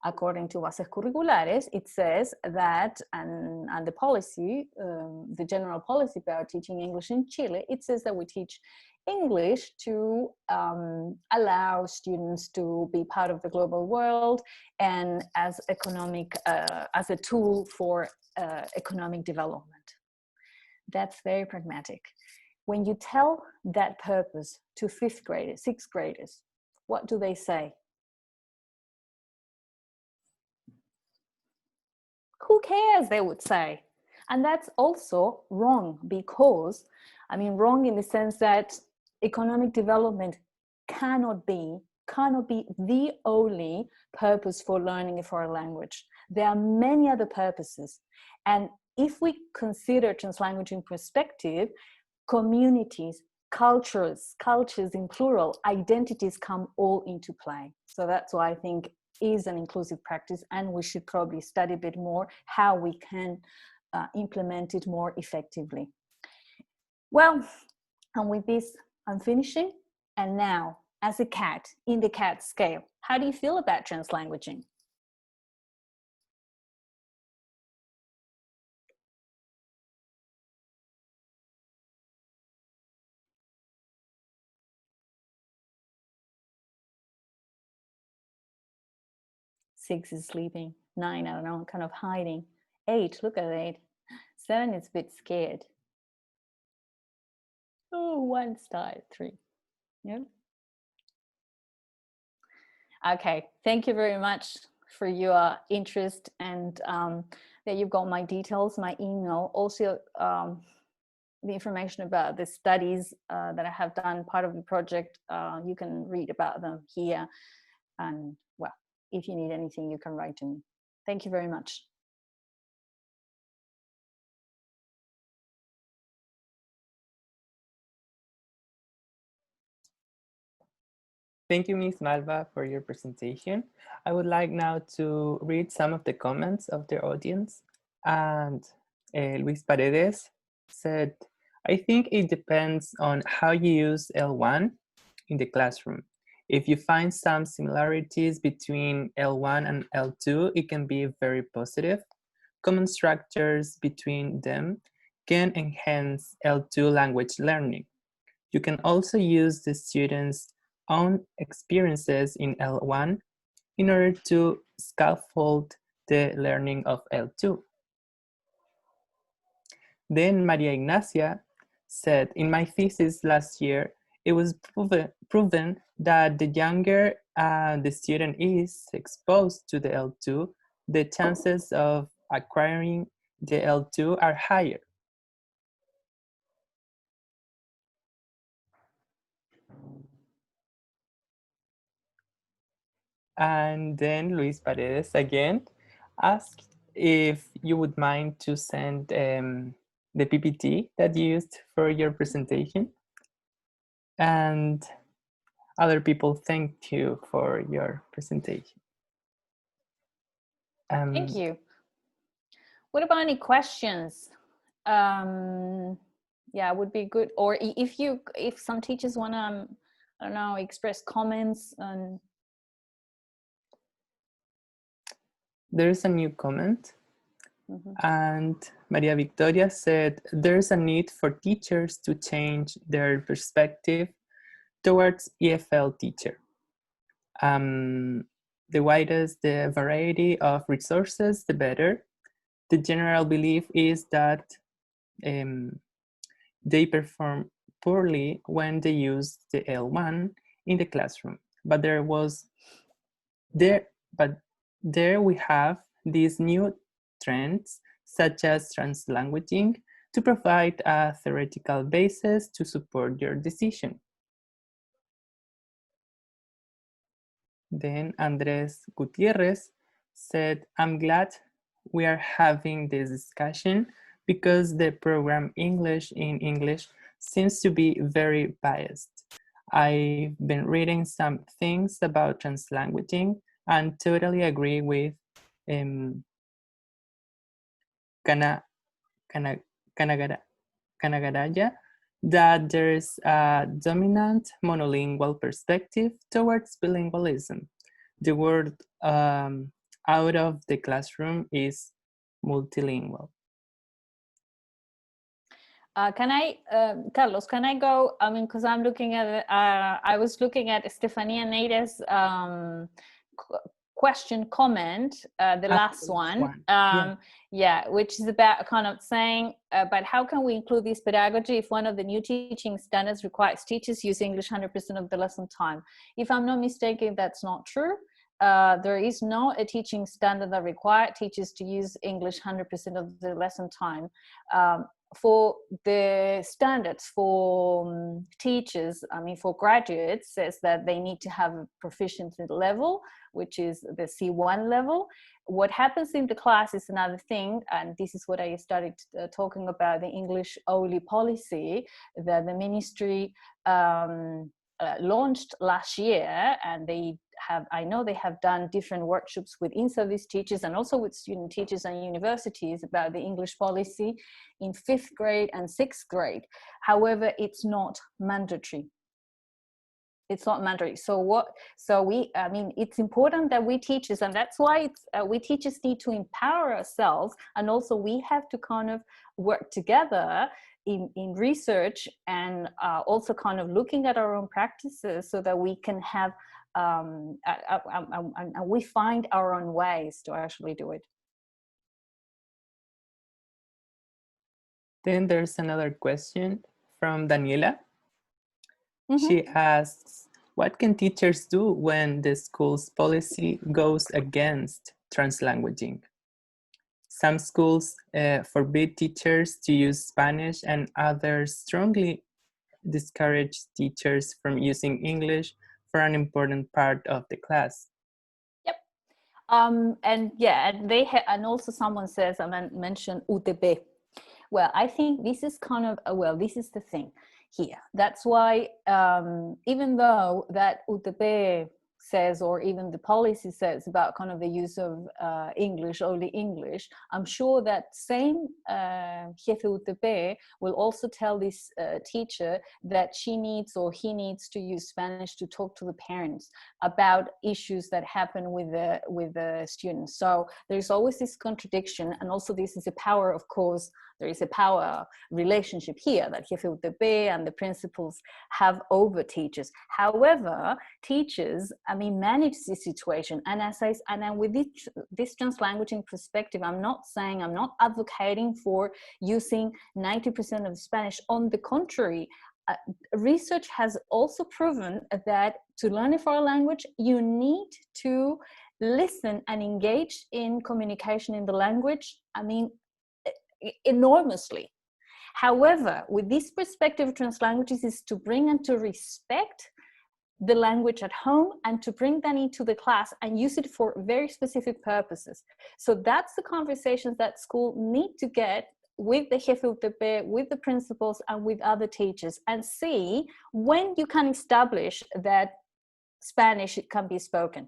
Speaker 3: According to bases curriculares, it says that, and the policy, the general policy about teaching English in Chile, it says that we teach English to allow students to be part of the global world and as as a tool for economic development. That's very pragmatic. When you tell that purpose to fifth graders, sixth graders, what do they say? Who cares, they would say. And that's also wrong because, wrong in the sense that economic development cannot be the only purpose for learning a foreign language. There are many other purposes. And if we consider translanguaging perspective, communities, cultures in plural, identities come all into play. So that's why I think is an inclusive practice, and we should probably study a bit more how we can implement it more effectively. Well, and with this, I'm finishing. And now, as a cat, in the cat scale, how do you feel about translanguaging? Six is sleeping. 9, I don't know, kind of hiding. 8, look at 8. 7 is a bit scared. Oh, 1 star, 3. Yeah. Okay, thank you very much for your interest, and that you've got my details, my email, also the information about the studies that I have done, part of the project. You can read about them here, and well, if you need anything, you can write to me. Thank you very much.
Speaker 2: Thank you, Ms. Malba, for your presentation. I would like now to read some of the comments of the audience. And Luis Paredes said, I think it depends on how you use L1 in the classroom. If you find some similarities between L1 and L2, it can be very positive. Common structures between them can enhance L2 language learning. You can also use the students' own experiences in L1 in order to scaffold the learning of L2. Then Maria Ignacia said, in my thesis last year, it was proven that the younger the student is exposed to the L2, the chances of acquiring the L2 are higher. And then Luis Paredes again asked if you would mind to send the PPT that you used for your presentation. And other people thank you for your presentation.
Speaker 3: Thank you. What about any questions? Yeah, would be good. Or if some teachers want to, I don't know, express comments.
Speaker 2: There's a new comment. And Maria Victoria said, there's a need for teachers to change their perspective towards EFL teacher. The widest the variety of resources, the better. The general belief is that they perform poorly when they use the L1 in the classroom. But there we have these new trends, such as translanguaging, to provide a theoretical basis to support your decision. Then Andres Gutierrez said, I'm glad we are having this discussion because the program English in English seems to be very biased. I've been reading some things about translanguaging and totally agree with Kanagaraya that there's a dominant monolingual perspective towards bilingualism. The word out of the classroom is multilingual?
Speaker 3: Carlos, can I go? I mean, because I'm looking at, I was looking at Estefania Neida's comment, the last one. Yeah, which is about kind of saying, but how can we include this pedagogy if one of the new teaching standards requires teachers use English 100% of the lesson time? If I'm not mistaken, that's not true. There is not a teaching standard that requires teachers to use English 100% of the lesson time. For the standards for teachers, I mean, for graduates, says that they need to have a proficiency level, which is the C1 level. What happens in the class is another thing, and this is what I started talking about, the English only policy that the ministry launched last year, and they have, I know they have done different workshops with in-service teachers and also with student teachers and universities about the English policy in 5th grade and 6th grade. However, it's not mandatory. It's not mandatory. I mean, it's important that we teachers, and that's why we teachers need to empower ourselves, and also we have to kind of work together in research and also kind of looking at our own practices so that we can have, and we find our own ways to actually do it.
Speaker 2: Then there's another question from Daniela.
Speaker 3: Mm-hmm.
Speaker 2: She asks, what can teachers do when the school's policy goes against translanguaging? Some schools forbid teachers to use Spanish, and others strongly discourage teachers from using English for an important part of the class.
Speaker 3: Yep. And yeah, and and also someone says, I mentioned UTP. Well, I think this is kind of, well, this is the thing here. That's why, even though that UTP says, or even the policy says about kind of the use of English, only English, I'm sure that same jefe UTP will also tell this teacher that she needs or he needs to use Spanish to talk to the parents about issues that happen with the students. So there's always this contradiction, and also this is a power, of course, there is a power relationship here that jefe UTP and the principals have over teachers. However, teachers, I mean, manage this situation. And with this translanguaging perspective, I'm not advocating for using 90% of Spanish. On the contrary, research has also proven that to learn a foreign language, you need to listen and engage in communication in the language, I mean, enormously. However, with this perspective of translanguages is to bring and to respect the language at home and to bring that into the class and use it for very specific purposes. So that's the conversations that school need to get with the jefe UTP, with the principals, and with other teachers, and see when you can establish that Spanish can be spoken.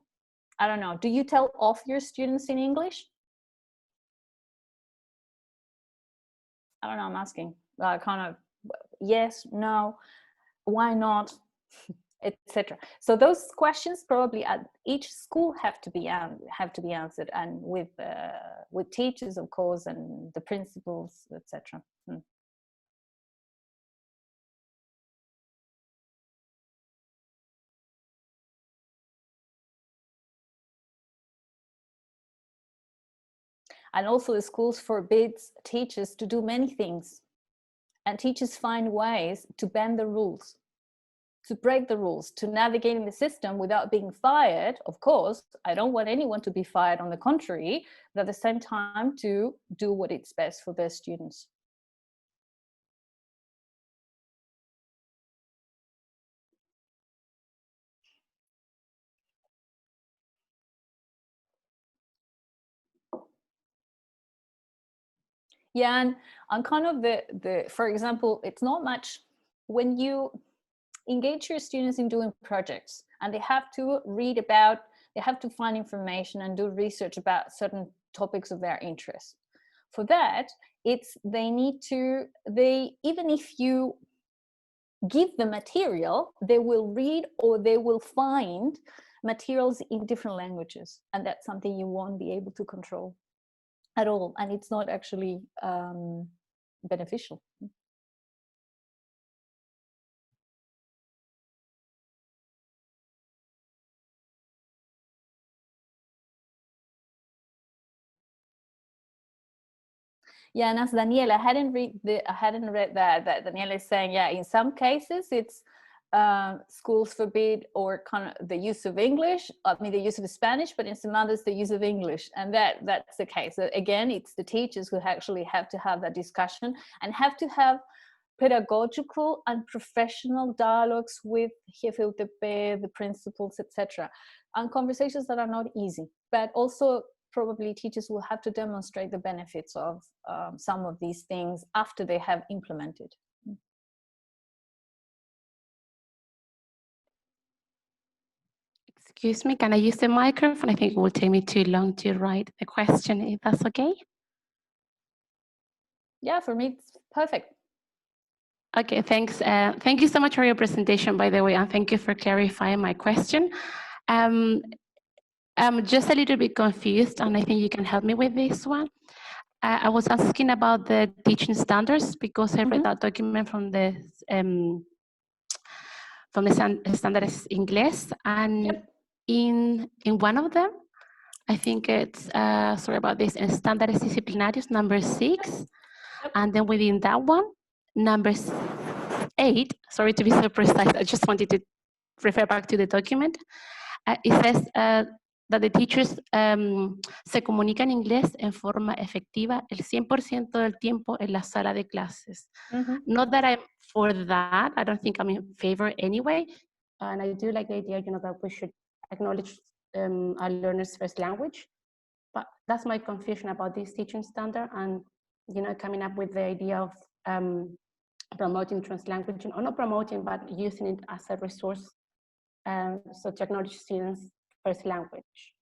Speaker 3: I don't know, do you tell off your students in English? I don't know, I'm asking. Kind of yes, no, why not, etc. So those questions probably at each school have to be answered, and with teachers, of course, and the principals, etc. And also the schools forbids teachers to do many things, and teachers find ways to bend the rules, to break the rules, to navigate in the system without being fired. Of course, I don't want anyone to be fired, on the contrary, but at the same time to do what is best for their students. Yeah, and kind of for example, it's not much when you engage your students in doing projects and they have to read about, they have to find information and do research about certain topics of their interest. For that, even if you give the material, they will read or they will find materials in different languages, and that's something you won't be able to control at all, and it's not actually beneficial. Yeah, and as Daniela, I hadn't read that Daniela is saying, yeah, in some cases it's schools forbid or kind of the use of English, the use of Spanish, but in some others the use of English, and that's the case. So again, it's the teachers who actually have to have that discussion and have to have pedagogical and professional dialogues with Jefe UTP, the principals, etc., and conversations that are not easy, but also probably teachers will have to demonstrate the benefits of some of these things after they have implemented.
Speaker 4: Excuse me, can I use the microphone? I think it will take me too long to write the question, if that's okay.
Speaker 3: Yeah, for me, it's perfect.
Speaker 4: Okay, thanks. Thank you so much for your presentation, by the way, and thank you for clarifying my question. I'm just a little bit confused, and I think you can help me with this one. I was asking about the teaching standards because I read that document from the Estándares Inglés, and in one of them, I think it's, sorry about this, Estándares Disciplinarios number 6, and then within that one, number 8, sorry to be so precise, I just wanted to refer back to the document. It says that the teachers se comunican en inglés en forma efectiva el 100% del tiempo en la sala de clases. Not that I'm for that, I don't think I'm in favor anyway, and I do like the idea, that we should acknowledge our learners' first language, but that's my confusion about this teaching standard and, coming up with the idea of promoting translanguaging, or not promoting, but using it as a resource so to acknowledge students' first language.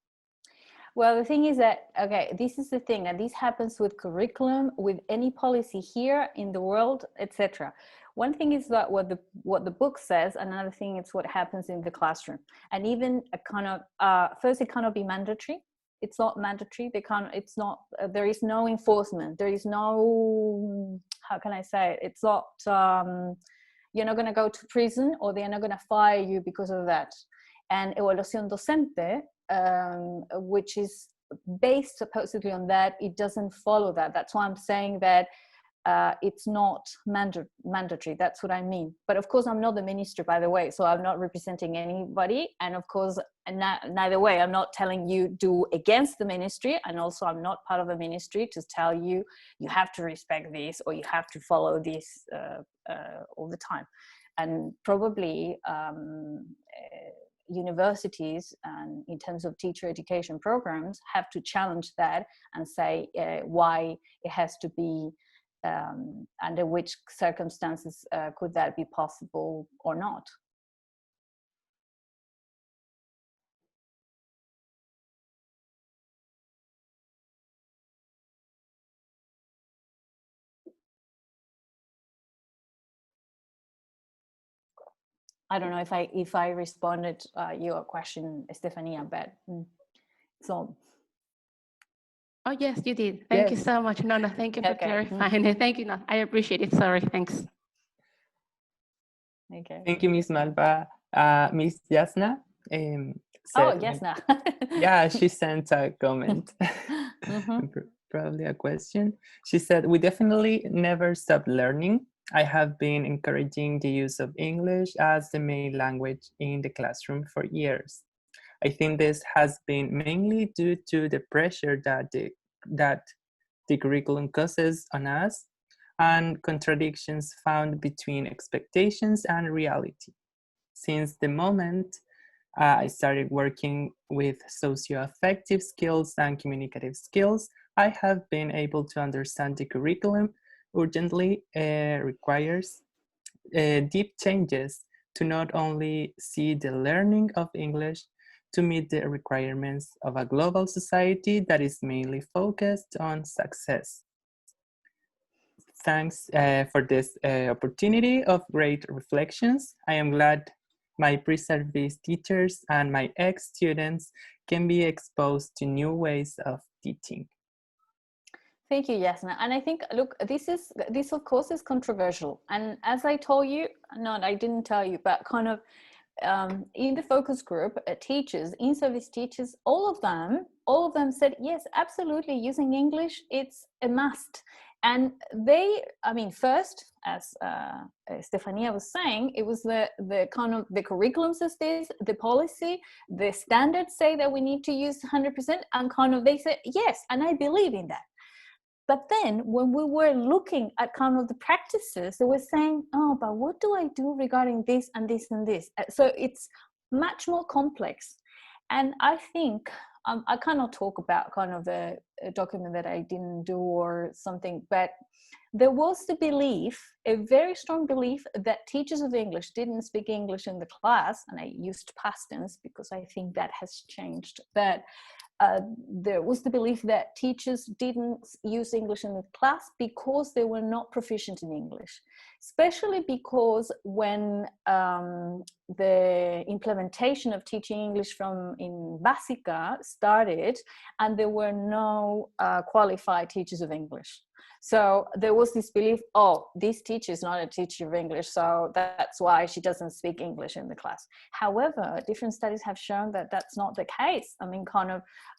Speaker 3: Well, the thing is that, okay, this is the thing, and this happens with curriculum, with any policy here in the world, etc. One thing is that what the book says, another thing is what happens in the classroom. And even a kind of, first it cannot be mandatory. It's not mandatory, there is no enforcement, there is no, how can I say it? It's not, you're not gonna go to prison or they're not gonna fire you because of that. And evaluación docente, which is based supposedly on that, it doesn't follow that. That's why I'm saying that it's not mandatory. That's what I mean. But of course, I'm not the minister, by the way, so I'm not representing anybody. And of course, neither way, I'm not telling you do against the ministry. And also, I'm not part of the ministry to tell you, you have to respect this or you have to follow this all the time. And probably universities, and in terms of teacher education programs, have to challenge that and say why it has to be, under which circumstances could that be possible or not. I don't know if I responded your question, Estefania, but so.
Speaker 4: Oh yes, you did. Thank you so much. No, thank you for clarifying it. Thank you. No, I appreciate it. Sorry, thanks.
Speaker 3: Okay.
Speaker 2: Thank you, Ms. Malba. Ms. Jasna.
Speaker 3: Jasna.
Speaker 2: Yeah, she sent a comment. Probably a question. She said, we definitely never stop learning. I have been encouraging the use of English as the main language in the classroom for years. I think this has been mainly due to the pressure that the curriculum causes on us and contradictions found between expectations and reality. Since the moment I started working with socio-affective skills and communicative skills, I have been able to understand the curriculum urgently requires deep changes to not only see the learning of English to meet the requirements of a global society that is mainly focused on success. Thanks for this opportunity of great reflections. I am glad my pre-service teachers and my ex-students can be exposed to new ways of teaching.
Speaker 3: Thank you, Yasna. And I think, look, this of course is controversial. And as I told you, I didn't tell you, but kind of in the focus group, teachers, in-service teachers, all of them said, yes, absolutely, using English, it's a must. And first, as Stefania was saying, it was the kind of the curriculum says this, the policy, the standards say that we need to use 100%, and kind of they said, yes, and I believe in that. But then when we were looking at kind of the practices, they were saying, oh, but what do I do regarding this and this and this? So it's much more complex. And I think, I cannot talk about kind of the document that I didn't do or something, but there was the belief, a very strong belief, that teachers of English didn't speak English in the class, and I used past tense because I think that has changed, but there was the belief that teachers didn't use English in the class because they were not proficient in English, especially because when the implementation of teaching English in Básica started, and there were no qualified teachers of English. So there was this belief, oh, this teacher is not a teacher of English, so that's why she doesn't speak English in the class. However, different studies have shown that that's not the case. I mean,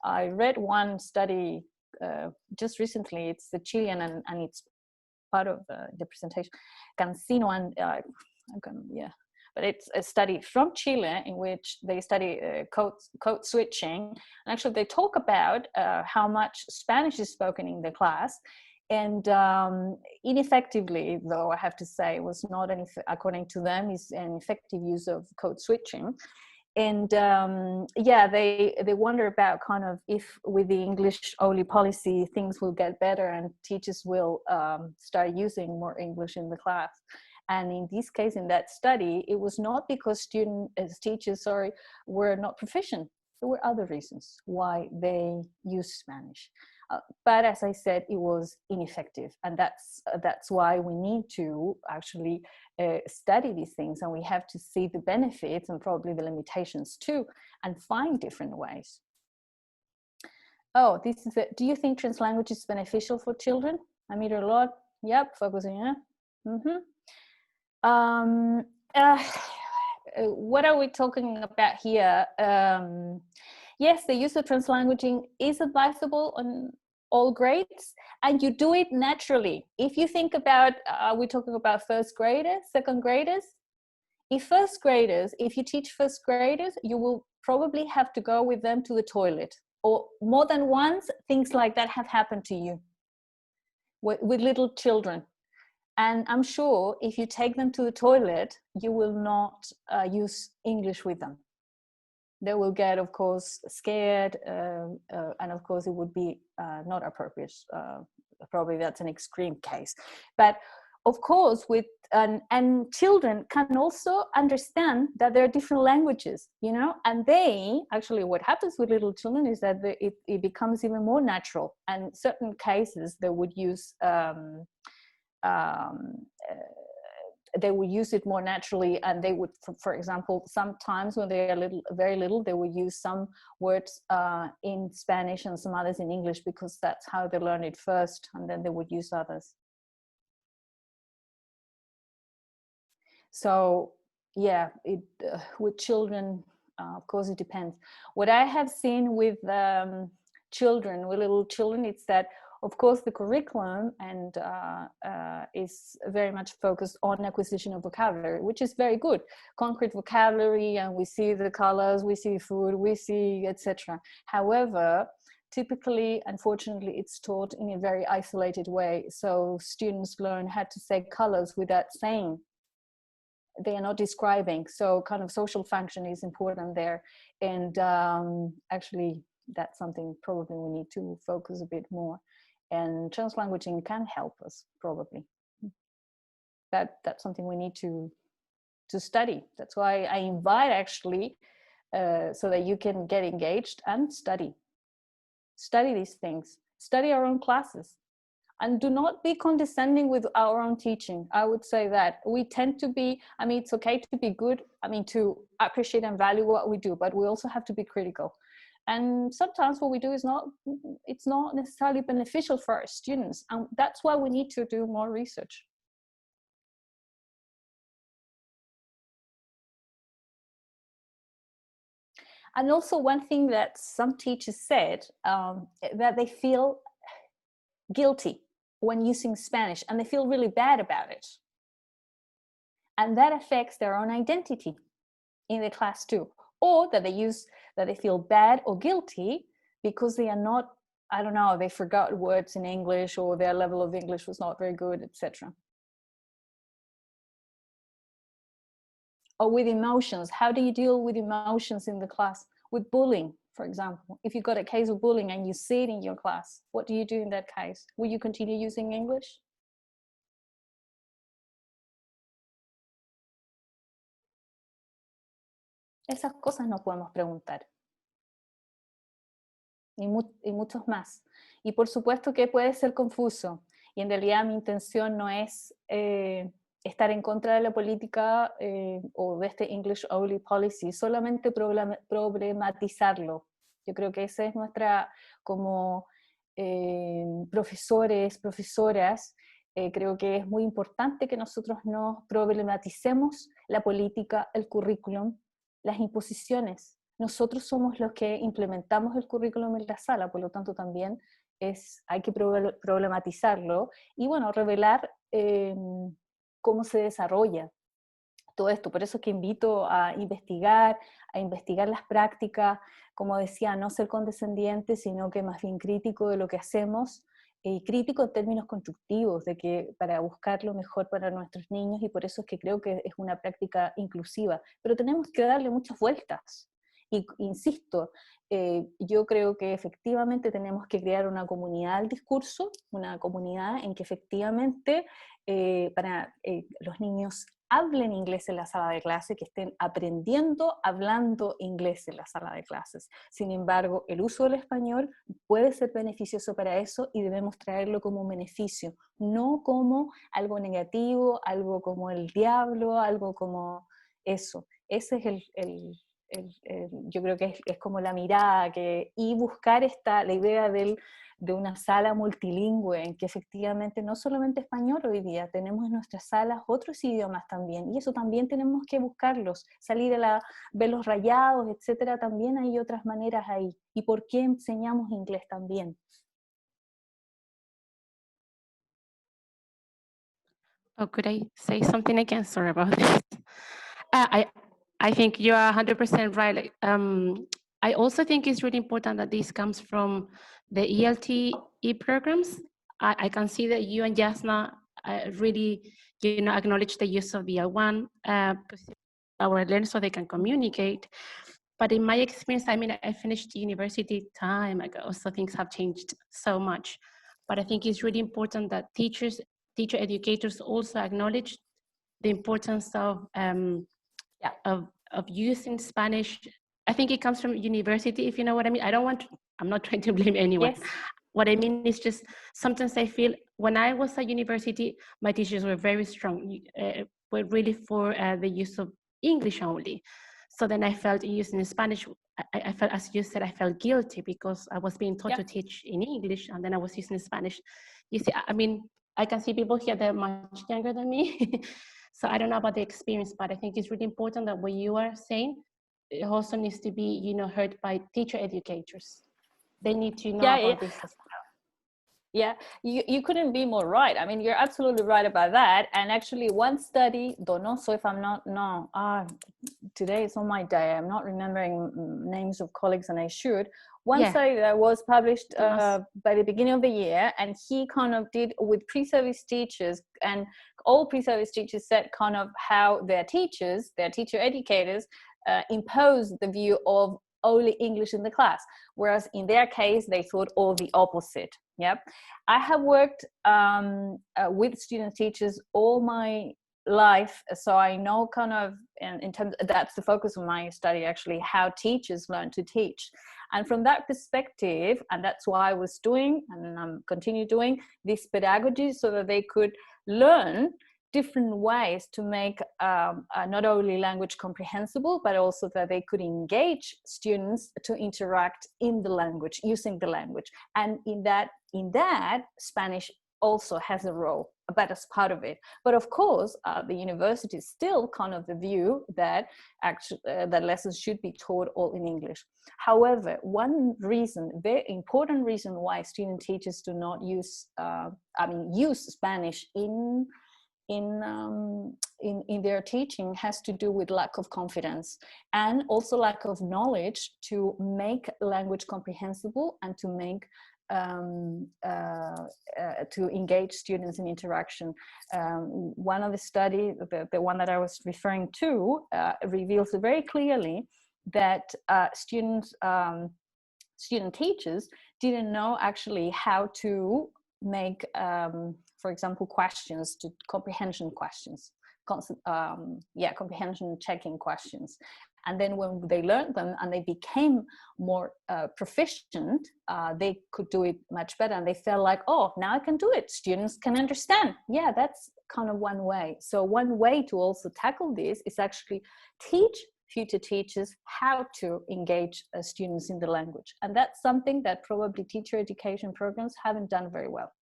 Speaker 3: I read one study just recently, it's the Chilean, and it's part of the presentation, Cancino and, but it's a study from Chile in which they study code switching. And actually they talk about how much Spanish is spoken in the class. And ineffectively, though, I have to say, it was not according to them, is an effective use of code switching. And they wonder about kind of if with the English only policy things will get better and teachers will start using more English in the class. And in this case, in that study, it was not because teachers were not proficient. There were other reasons why they used Spanish. But as I said, it was ineffective, and that's why we need to actually study these things, and we have to see the benefits and probably the limitations too, and find different ways. Oh, this is it. Do you think translanguage is beneficial for children? I meet a lot. Yep, focusing. Yeah. What are we talking about here? Yes, the use of translanguaging is advisable on all grades, and you do it naturally. If you think about, we're talking about first graders, second graders. If you teach first graders, you will probably have to go with them to the toilet, or more than once, things like that have happened to you with little children. And I'm sure if you take them to the toilet, you will not use English with them. They will get, of course, scared, and of course it would be not appropriate. Probably that's an extreme case. But of course, and children can also understand that there are different languages, and they, actually what happens with little children is that it becomes even more natural. And certain cases they would use it more naturally, and they would, for example, sometimes when they are very little, they would use some words in Spanish and some others in English, because that's how they learn it first, and then they would use others. So yeah, with children, of course it depends. What I have seen with little children, it's that of course the curriculum is very much focused on acquisition of vocabulary, which is very good, concrete vocabulary, and we see the colors, we see food, we see etc. However, typically, unfortunately, it's taught in a very isolated way, so students learn how to say colors without saying. They are not describing, so kind of social function is important there. And actually that's something probably we need to focus a bit more, and translanguaging can help us probably. That's something we need to study. That's why I invite actually so that you can get engaged and study these things, study our own classes. And do not be condescending with our own teaching. I would say that we tend to be, I mean, it's okay to be good, I mean, to appreciate and value what we do, but we also have to be critical. And sometimes what we do is it's not necessarily beneficial for our students. And that's why we need to do more research. And also one thing that some teachers said, that they feel guilty when using Spanish, and they feel really bad about it. And that affects their own identity in the class too. Or that they feel bad or guilty because they are not, I don't know, they forgot words in English, or their level of English was not very good, etc. Or with emotions. How do you deal with emotions in the class? With bullying, for example. If you've got a case of bullying and you see it in your class, what do you do in that case? Will you continue using English? Esas cosas no podemos preguntar. Y muchos más. Y por supuesto que puede ser confuso. Y en realidad mi intención no es estar en contra de la política o de este English Only Policy, solamente problematizarlo. Yo creo que esa es nuestra, como profesores, profesoras, creo que es muy importante que nosotros nos problematicemos la política, el currículum, las imposiciones. Nosotros somos los que implementamos el currículum en la sala, por lo tanto también hay que problematizarlo y bueno, revelar cómo se desarrolla todo esto. Por eso es que invito a investigar las prácticas, como decía, no ser condescendiente, sino que más bien crítico de lo que hacemos, y crítico en términos constructivos, de que para buscar lo mejor para nuestros niños, y por eso es que creo que es una práctica inclusiva. Pero tenemos que darle muchas vueltas. Y insisto, yo creo que efectivamente tenemos que crear una comunidad del discurso, una comunidad en que efectivamente los niños hablen inglés en la sala de clase, que estén aprendiendo, hablando inglés en la sala de clases. Sin embargo, el uso del español puede ser beneficioso para eso y debemos traerlo como un beneficio, no como algo negativo, algo como el diablo, algo como eso. Ese es yo creo que es como la mirada y buscar la idea de una sala multilingüe en que efectivamente no solamente español hoy día, tenemos en nuestras salas otros idiomas también, y eso también tenemos que buscarlos, salir ver los rayados, etcétera, también hay otras maneras ahí. ¿Y por qué enseñamos inglés también?
Speaker 4: Oh, could I say something again? Sorry about this. I think you are 100% right. Like, I also think it's really important that this comes from the ELT programs. I can see that you and Jasna really, acknowledge the use of BL1 our learners so they can communicate. But in my experience, I mean, I finished university time ago, so things have changed so much. But I think it's really important that teacher educators also acknowledge the importance of using Spanish. I think it comes from university, if you know what I mean. I'm not trying to blame anyone. Yes. What I mean is just sometimes I feel when I was at university, my teachers were very strong, were really for the use of English only. So then I felt using Spanish, I felt, as you said, I felt guilty because I was being taught to teach in English and then I was using Spanish. You see, I mean, I can see people here that are much younger than me. So I don't know about the experience, but I think it's really important that what you are saying, it also needs to be, heard by teacher educators. They need to know about this as well.
Speaker 3: Yeah, you couldn't be more right. I mean, you're absolutely right about that. And actually one study, Donoso, if I'm not, today is on my day, I'm not remembering names of colleagues and I should. One study that was published by the beginning of the year, and he kind of did with pre-service teachers, and all pre-service teachers said kind of how their teacher educators impose the view of only English in the class, whereas in their case, they thought all the opposite. Yep. I have worked with student teachers all my life, so I know kind of in terms, that's the focus of my study actually, how teachers learn to teach. And from that perspective, and that's why I was doing, and I'm continue doing, this pedagogy, so that they could learn different ways to make not only language comprehensible, but also that they could engage students to interact in the language, using the language. And in that Spanish also has a role, but as part of it. But of course, the university is still kind of the view that actually that lessons should be taught all in English. However, one reason, very important reason why student teachers do not use, use Spanish in their teaching has to do with lack of confidence, and also lack of knowledge to make language comprehensible and to make to engage students in interaction. One of the studies, the one that I was referring to, reveals very clearly that student teachers didn't know actually how to make, for example, questions, to comprehension questions, comprehension checking questions. And then when they learned them and they became more proficient, they could do it much better. And they felt like, oh, now I can do it. Students can understand. Yeah, that's kind of one way. So one way to also tackle this is actually teach future teachers how to engage students in the language. And that's something that probably teacher education programs haven't done very well.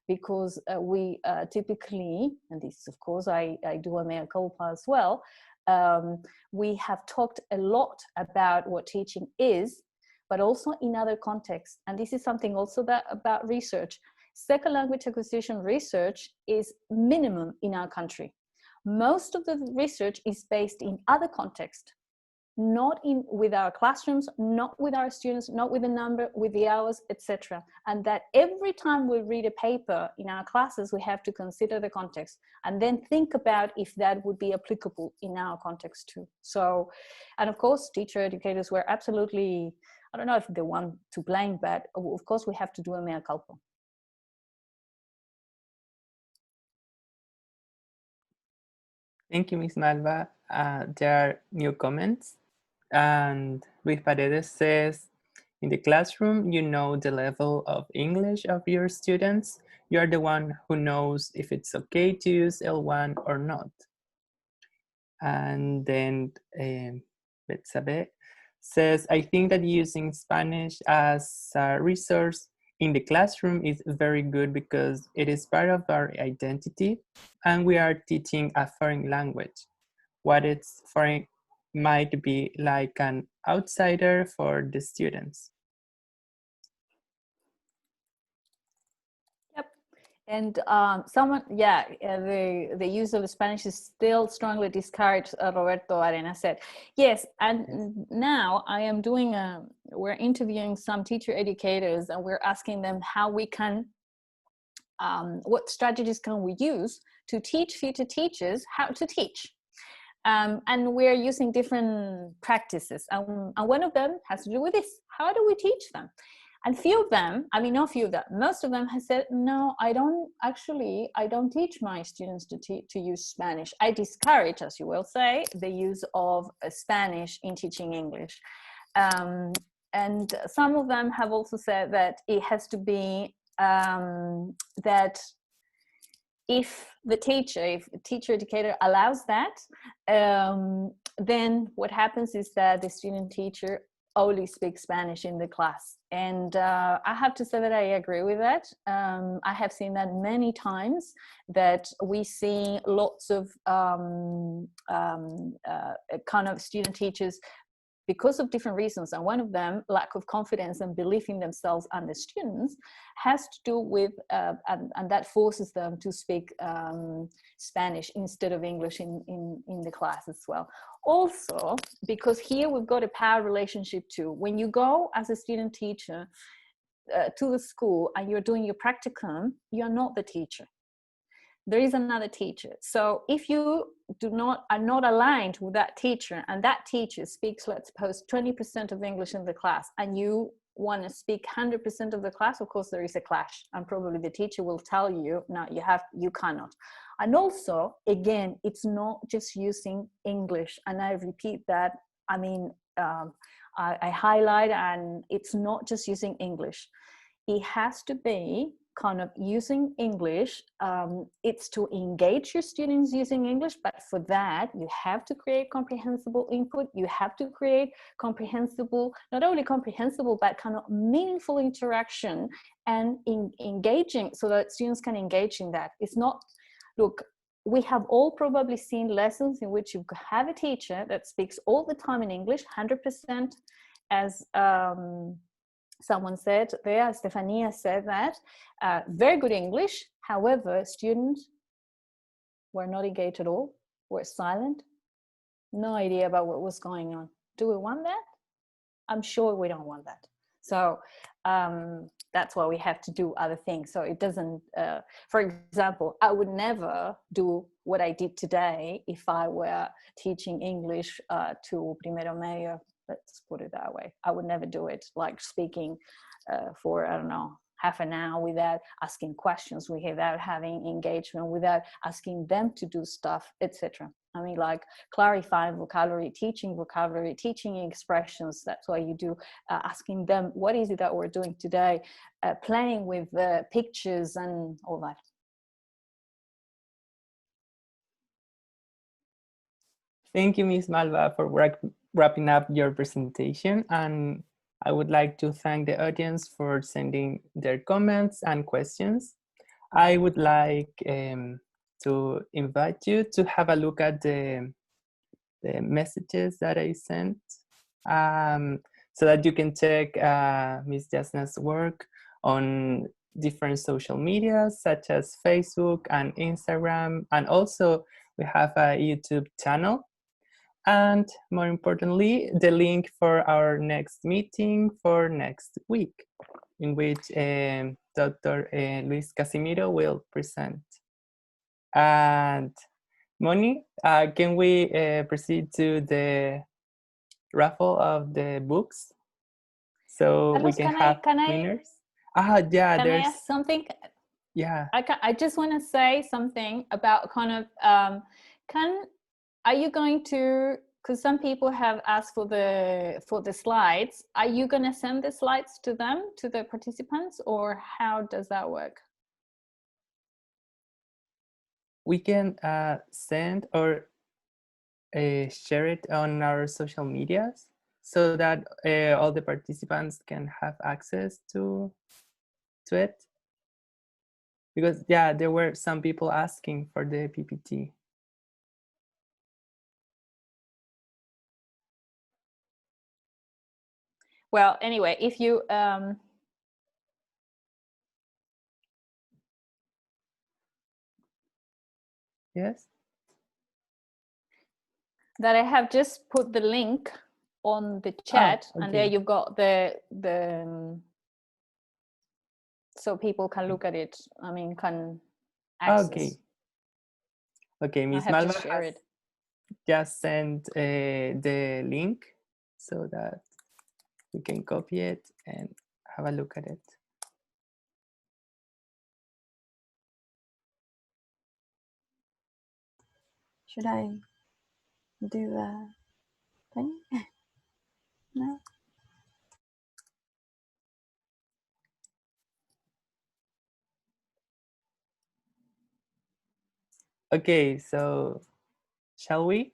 Speaker 3: Because we typically, and this is of course, I do a mea culpa as well, we have talked a lot about what teaching is, but also in other contexts. And this is something also about research. Second language acquisition research is minimum in our country. Most of the research is based in other contexts, not with our classrooms, not with our students, not with the number, with the hours, etc. And that every time we read a paper in our classes, we have to consider the context and then think about if that would be applicable in our context too. So, and of course, teacher educators were absolutely, I don't know if they want to blame, but of course we have to do a mea culpa.
Speaker 2: Thank you, Ms. Malba. There are new comments. And Luis Paredes says, in the classroom, you know the level of English of your students. You are the one who knows if it's okay to use L1 or not. And then Betsabe says, I think that using Spanish as a resource in the classroom is very good because it is part of our identity and we are teaching a foreign language. What it's foreign might be like an outsider for the students.
Speaker 3: Yep. And the use of Spanish is still strongly discouraged, Roberto Arena said. Yes, and now I am doing, we're interviewing some teacher educators and we're asking them how we can, what strategies can we use to teach future teachers how to teach. And we're using different practices. And one of them has to do with this. How do we teach them? And few of them, I mean, not few of them, most of them have said, no, I don't teach my students to use Spanish. I discourage, as you will say, the use of Spanish in teaching English. And some of them have also said that it has to be that if the teacher educator allows that, then what happens is that the student teacher only speaks Spanish in the class. And I have to say that I agree with that. I have seen that many times, that we see lots of kind of student teachers, because of different reasons, and one of them, lack of confidence and belief in themselves and the students, has to do with, and that forces them to speak Spanish instead of English in the class as well. Also, because here we've got a power relationship too. When you go as a student teacher to the school and you're doing your practicum, you're not the teacher. There is another teacher. So if you are not aligned with that teacher, and that teacher speaks, let's suppose, 20% of English in the class, and you want to speak 100% of the class, of course there is a clash, and probably the teacher will tell you, no, you cannot. And also, again, it's not just using English. And I repeat that, I mean, I highlight, and it's not just using English. It has to be kind of using English. It's to engage your students using English, but for that, you have to create comprehensible input. You have to create comprehensible, not only comprehensible, but kind of meaningful interaction and engaging, so that students can engage in that. It's not, look, we have all probably seen lessons in which you have a teacher that speaks all the time in English, 100%, as someone said there, Stefania said that, very good English. However, students were not engaged at all, were silent, no idea about what was going on. Do we want that? I'm sure we don't want that. So that's why we have to do other things. So it doesn't, for example, I would never do what I did today if I were teaching English to primero medio. Let's put it that way. I would never do it, like speaking for, I don't know, half an hour without asking questions, without having engagement, without asking them to do stuff, etc. I mean, like clarifying vocabulary, teaching expressions. That's why you do, asking them, what is it that we're doing today? Playing with pictures and all that.
Speaker 2: Thank you, Ms. Malba, for wrapping up your presentation. And I would like to thank the audience for sending their comments and questions. I would like to invite you to have a look at the messages that I sent, so that you can check Ms. Jasna's work on different social media, such as Facebook and Instagram. And also we have a YouTube channel. And more importantly, the link for our next meeting for next week, in which Dr. Luis Casimiro will present. And Moni, can we proceed to the raffle of the books, so
Speaker 3: Carlos,
Speaker 2: we can have winners? Yeah,
Speaker 3: can
Speaker 2: there's...
Speaker 3: I ask something?
Speaker 2: Yeah.
Speaker 3: I just want to say something about kind of, are you going to, because some people have asked for the slides, are you going to send the slides to them, to the participants, or how does that work?
Speaker 2: We can send or share it on our social medias, so that all the participants can have access to it. Because yeah, there were some people asking for the PPT.
Speaker 3: Well, anyway, if you
Speaker 2: Yes,
Speaker 3: that I have just put the link on the chat,
Speaker 2: okay.
Speaker 3: and there you've got the so people can look at it. I mean, can access.
Speaker 2: Okay, Ms. Malba has just sent the link so that we can copy it and have a look at it.
Speaker 5: Should I do the thing? No?
Speaker 2: Okay, so shall we?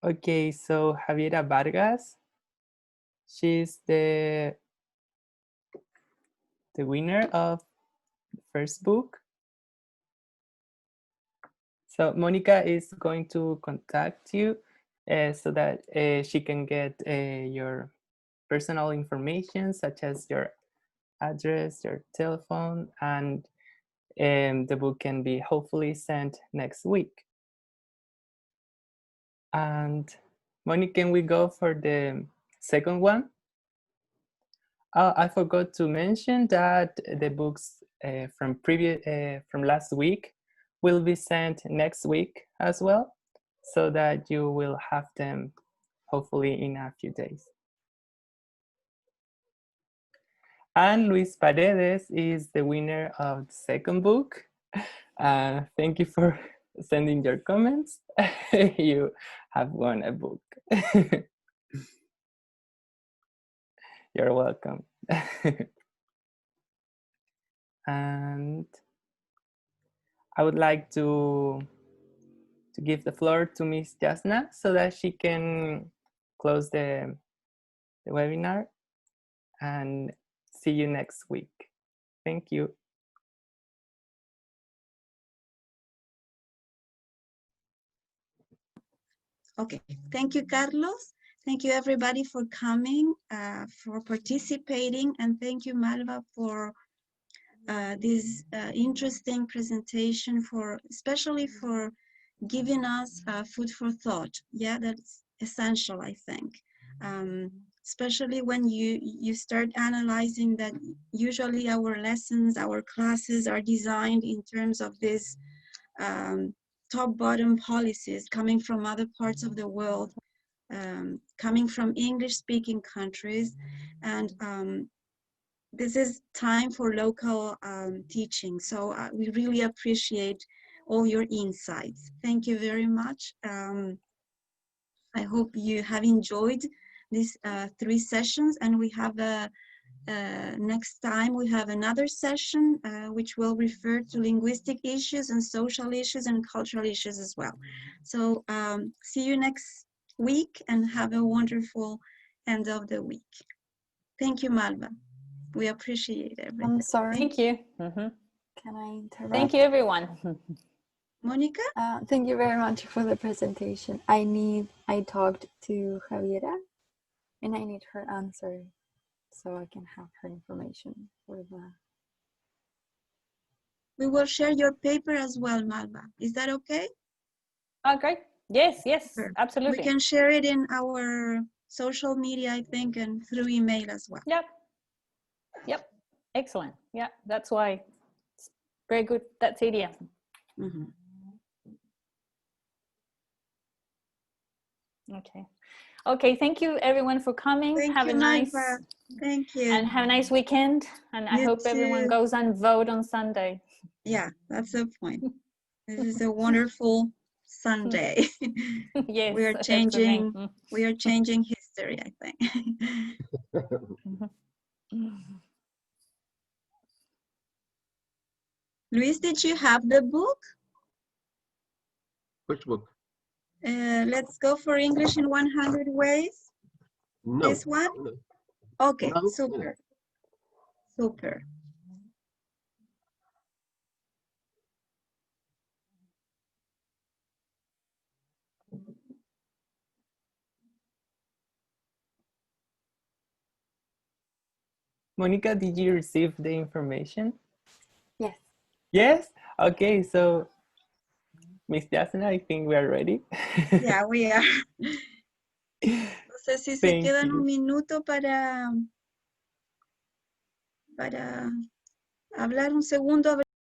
Speaker 2: Okay, so Javiera Vargas, she's the winner of the first book. So Monica is going to contact you so that she can get your personal information, such as your address, your telephone, and the book can be hopefully sent next week. And Monique, can we go for the second one? I forgot to mention that the books from last week will be sent next week as well. so that you will have them hopefully in a few days. And Luis Paredes is the winner of the second book. Thank you for sending your comments. You have won a book. You're welcome. And I would like to give the floor to Miss Jasna so that she can close the webinar, and see you next week. Thank you.
Speaker 1: Okay, thank you, Carlos. Thank you, everybody, for coming, for participating, and thank you, Malba, for this interesting presentation, especially for giving us food for thought. Yeah, that's essential, I think. Especially when you start analyzing that usually our lessons, our classes are designed in terms of this top-bottom policies coming from other parts of the world, coming from English-speaking countries, and this is time for local teaching. So we really appreciate all your insights. Thank you very much. I hope you have enjoyed these 3 sessions, and we have next time we have another session which will refer to linguistic issues and social issues and cultural issues as well. So see you next week, and have a wonderful end of the week. Thank you, Malba. We appreciate everything.
Speaker 5: I'm sorry.
Speaker 3: Thank you. Mm-hmm.
Speaker 5: Can I interrupt?
Speaker 3: Thank you, everyone.
Speaker 1: Monica?
Speaker 5: Thank you very much for the presentation. I talked to Javiera, and I need her answer so I can have her information for the...
Speaker 1: We will share your paper as well, Malba. Is that okay?
Speaker 3: Oh, great. Yes, yes,
Speaker 1: Sure.
Speaker 3: absolutely.
Speaker 1: We can share it in our social media, I think, and through email as well.
Speaker 3: Yep. Yep. Excellent. Yeah, that's why. It's very good. That's it. Yeah.
Speaker 1: Mm-hmm.
Speaker 3: Okay. Okay. Thank you, everyone, for coming.
Speaker 1: Thank you, Malba. Thank you.
Speaker 3: And have a nice weekend. And I hope everyone goes and vote on Sunday.
Speaker 1: Yeah, that's the point. This is a wonderful Sunday.
Speaker 3: Yes,
Speaker 1: we are changing history, I think. Luis, did you have the book?
Speaker 6: Which book?
Speaker 1: Let's go for English in 100 ways.
Speaker 6: No.
Speaker 1: This one?
Speaker 6: No.
Speaker 1: Okay,
Speaker 6: No.
Speaker 1: super. Super.
Speaker 2: Monica, did you receive the information?
Speaker 5: Yes.
Speaker 2: Yes? Okay, so Miss Jasna, I think we are ready.
Speaker 1: Yeah, we are. No sé si se quedan un minuto para hablar un segundo.